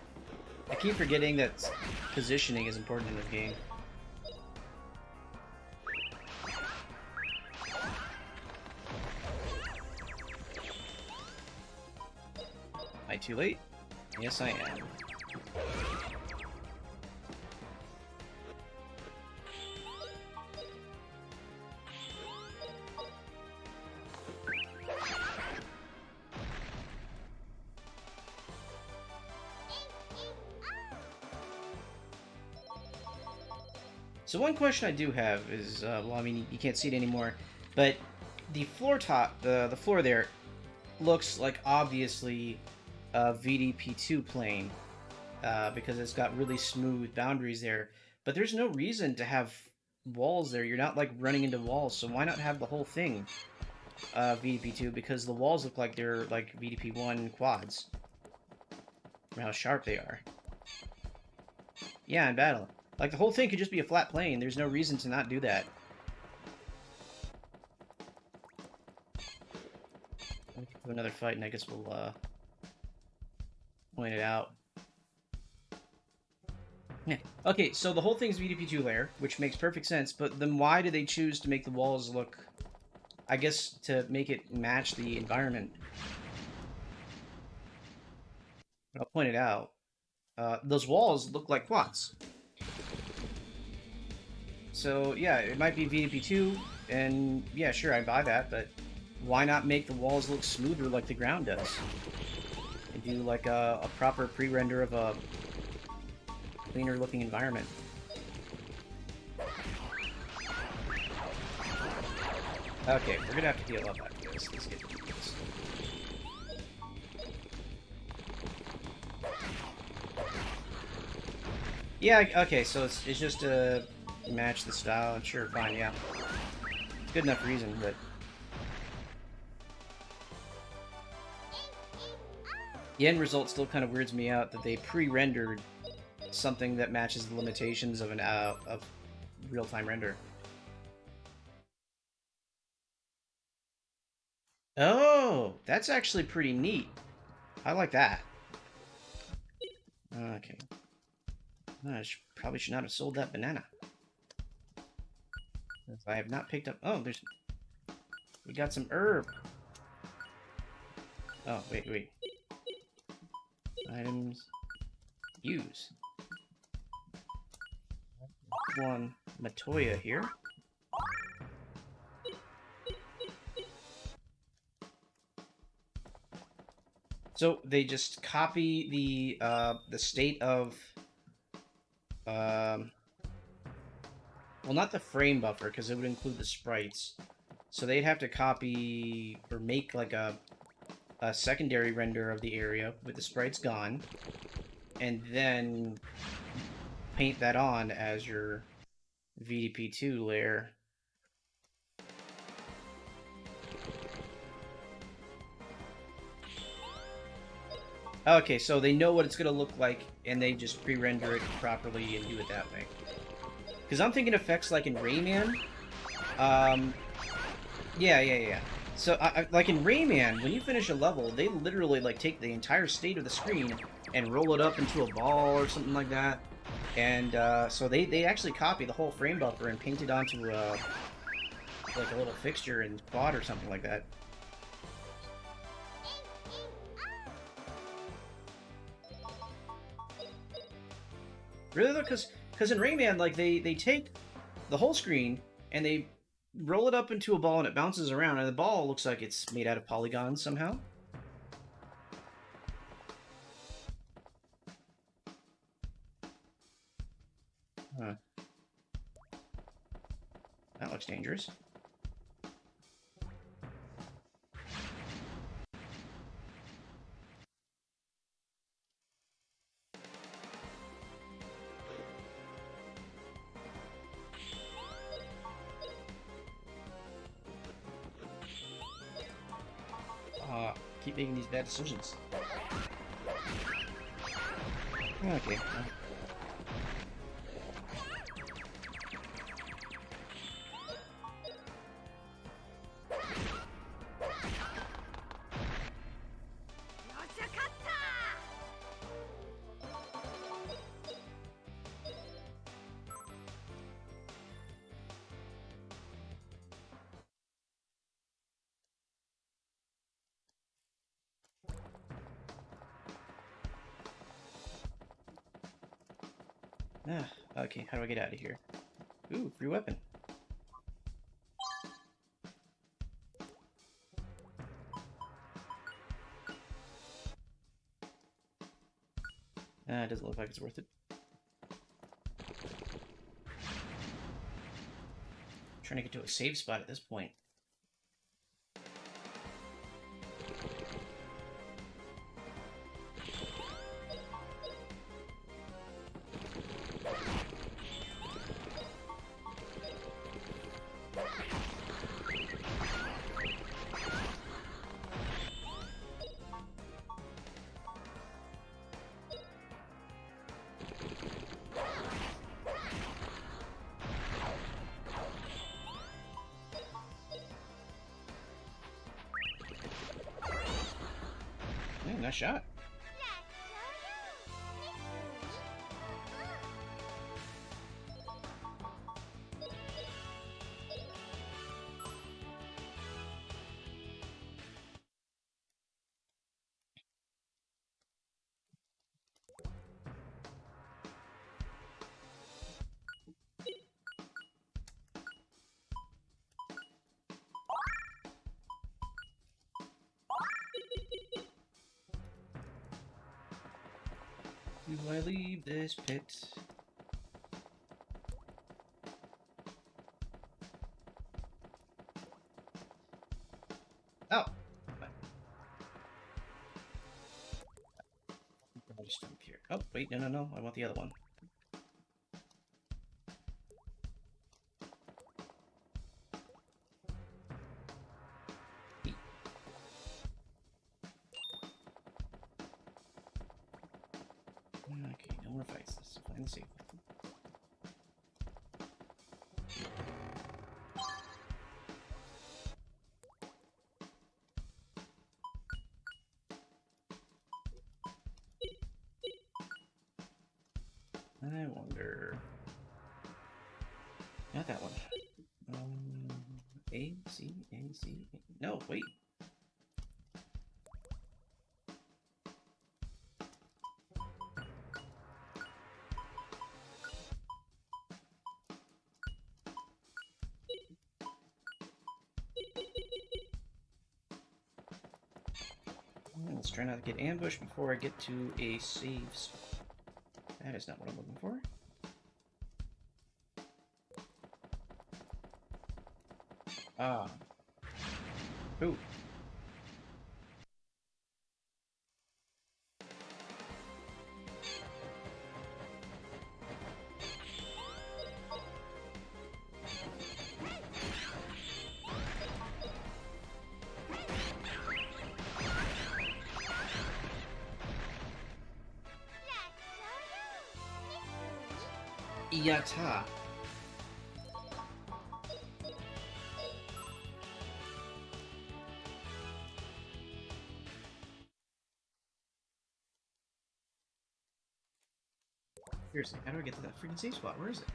[SPEAKER 1] I keep forgetting that positioning is important in this game. Am I too late? Yes, I am. So one question I do have is, well, I mean, you can't see it anymore, but the floor top, the floor there, looks like obviously a VDP2 plane, because it's got really smooth boundaries there. But there's no reason to have walls there. You're not like running into walls, so why not have the whole thing VDP2? Because the walls look like they're like VDP1 quads. From how sharp they are. Yeah, in battle. Like, the whole thing could just be a flat plane. There's no reason to not do that. We can do another fight, and I guess we'll, point it out. Yeah. Okay, so the whole thing's VDP2 layer, which makes perfect sense, but then why do they choose to make the walls look... I guess to make it match the environment. But I'll point it out. Those walls look like quads. So, yeah, it might be VDP2, and yeah, sure, I buy that, but why not make the walls look smoother like the ground does? And do like a proper pre-render of a cleaner looking environment. Okay, we're gonna have to heal up after this. Let's get through this. Yeah, okay, so it's just to match the style, and sure, fine, yeah. Good enough reason, but... The end result still kind of weirds me out that they pre-rendered something that matches the limitations of an of real-time render. Oh, that's actually pretty neat. I like that. Okay. Probably should not have sold that banana. I have not picked up... Oh, there's... We got some herb. Oh, wait. Items... Use. One Matoya here. So they just copy the state of well, not the frame buffer, because it would include the sprites. So they'd have to copy or make like a secondary render of the area with the sprites gone, and then paint that on as your VDP2 layer. Okay, so they know what it's going to look like, and they just pre-render it properly and do it that way. Because I'm thinking effects like in Rayman. Yeah. So, like in Rayman, when you finish a level, they literally like take the entire state of the screen and roll it up into a ball or something like that. And so they actually copy the whole frame buffer and paint it onto like a little fixture in quad or something like that. Really though, because in Rayman, like they take the whole screen and they roll it up into a ball and it bounces around, and the ball looks like it's made out of polygons somehow. Huh. That looks dangerous. Keep making these bad decisions. Okay. Okay, how do I get out of here? Ooh, free weapon. It doesn't look like it's worth it. I'm trying to get to a save spot at this point. Nice shot. Do I leave this pit? Oh! I'll just jump here. Oh, wait, no. I want the other one. Okay, no more fights. Let's find the safe. I wonder... Not that one. A, C, A, C... A. No, wait. Let's try not to get ambushed before I get to a save spot. That is not what I'm looking for. Ah. Ooh. Yata. Seriously, how do I get to that freaking safe spot? Where is it?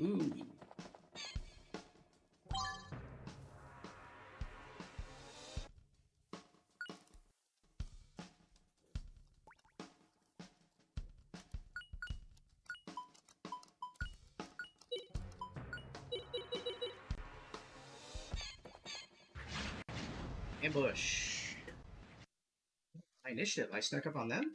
[SPEAKER 1] Ooh. Ambush. My initiative. I snuck up on them?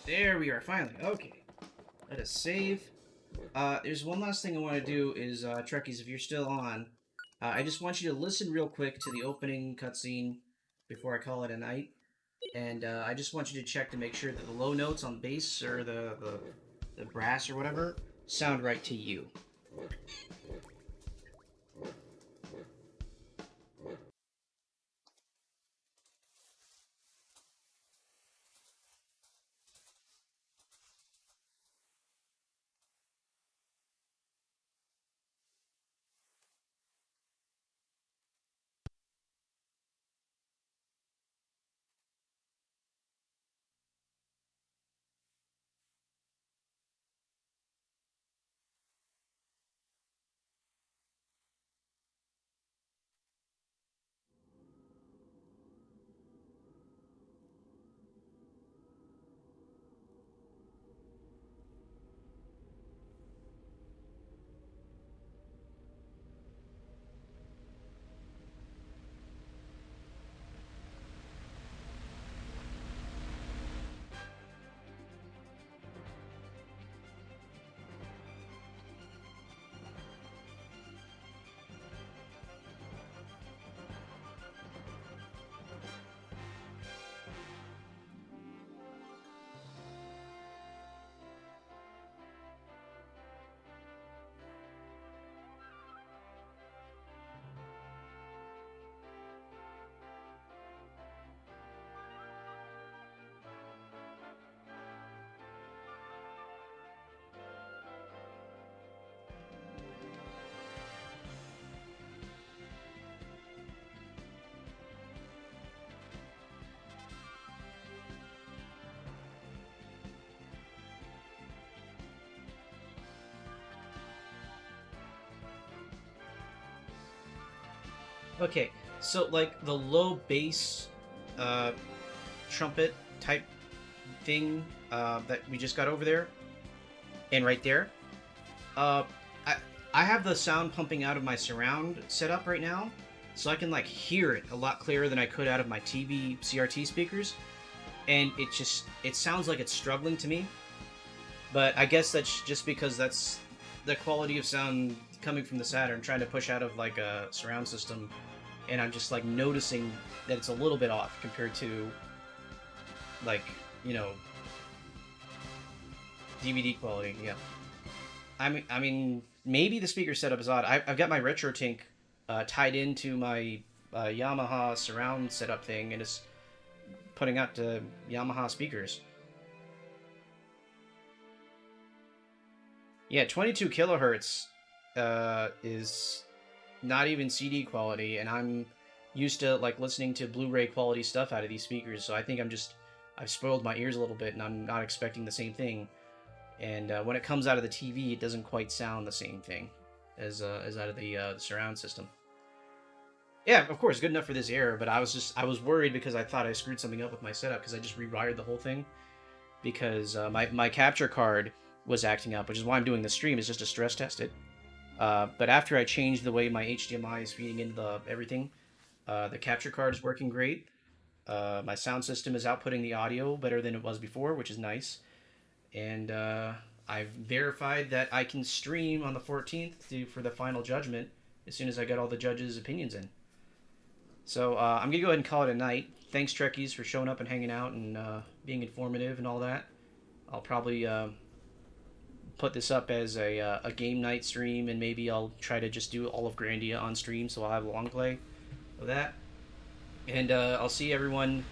[SPEAKER 1] There we are, finally. Okay. Let us save. There's one last thing I want to do is, Trekkies, if you're still on, I just want you to listen real quick to the opening cutscene before I call it a night. And I just want you to check to make sure that the low notes on bass or the brass or whatever sound right to you. Okay, so like the low bass uh, trumpet type thing that we just got over there and right there. Uh, I I have the sound pumping out of my surround set up right now, so I can like hear it a lot clearer than I could out of my TV CRT speakers, and it sounds like it's struggling to me. But I guess that's just because that's the quality of sound coming from the Saturn, trying to push out of like a surround system, and I'm just like noticing that it's a little bit off compared to like you know DVD quality. Yeah. I mean, maybe the speaker setup is odd. I've got my RetroTink tied into my Yamaha surround setup thing, and it's putting out Yamaha speakers. Yeah, 22 kilohertz is not even CD quality, and I'm used to like listening to Blu-ray quality stuff out of these speakers, so I think I've spoiled my ears a little bit, and I'm not expecting the same thing. And when it comes out of the TV, it doesn't quite sound the same thing as out of the surround system. Yeah, of course, good enough for this era, but I was worried because I thought I screwed something up with my setup because I just rewired the whole thing because my capture card was acting up, which is why I'm doing the stream, is just to stress test it. But after I changed the way my HDMI is feeding into everything, the capture card is working great. My sound system is outputting the audio better than it was before, which is nice. And I've verified that I can stream on the 14th for the final judgment as soon as I get all the judges' opinions in. So I'm going to go ahead and call it a night. Thanks, Trekkies, for showing up and hanging out and being informative and all that. I'll probably put this up as a game night stream, and maybe I'll try to just do all of Grandia on stream, so I'll have a long play of that. And I'll see everyone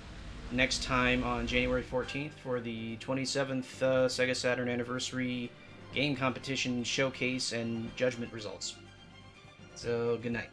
[SPEAKER 1] next time on January 14th for the 27th Sega Saturn Anniversary Game Competition Showcase and Judgment results. So, good night.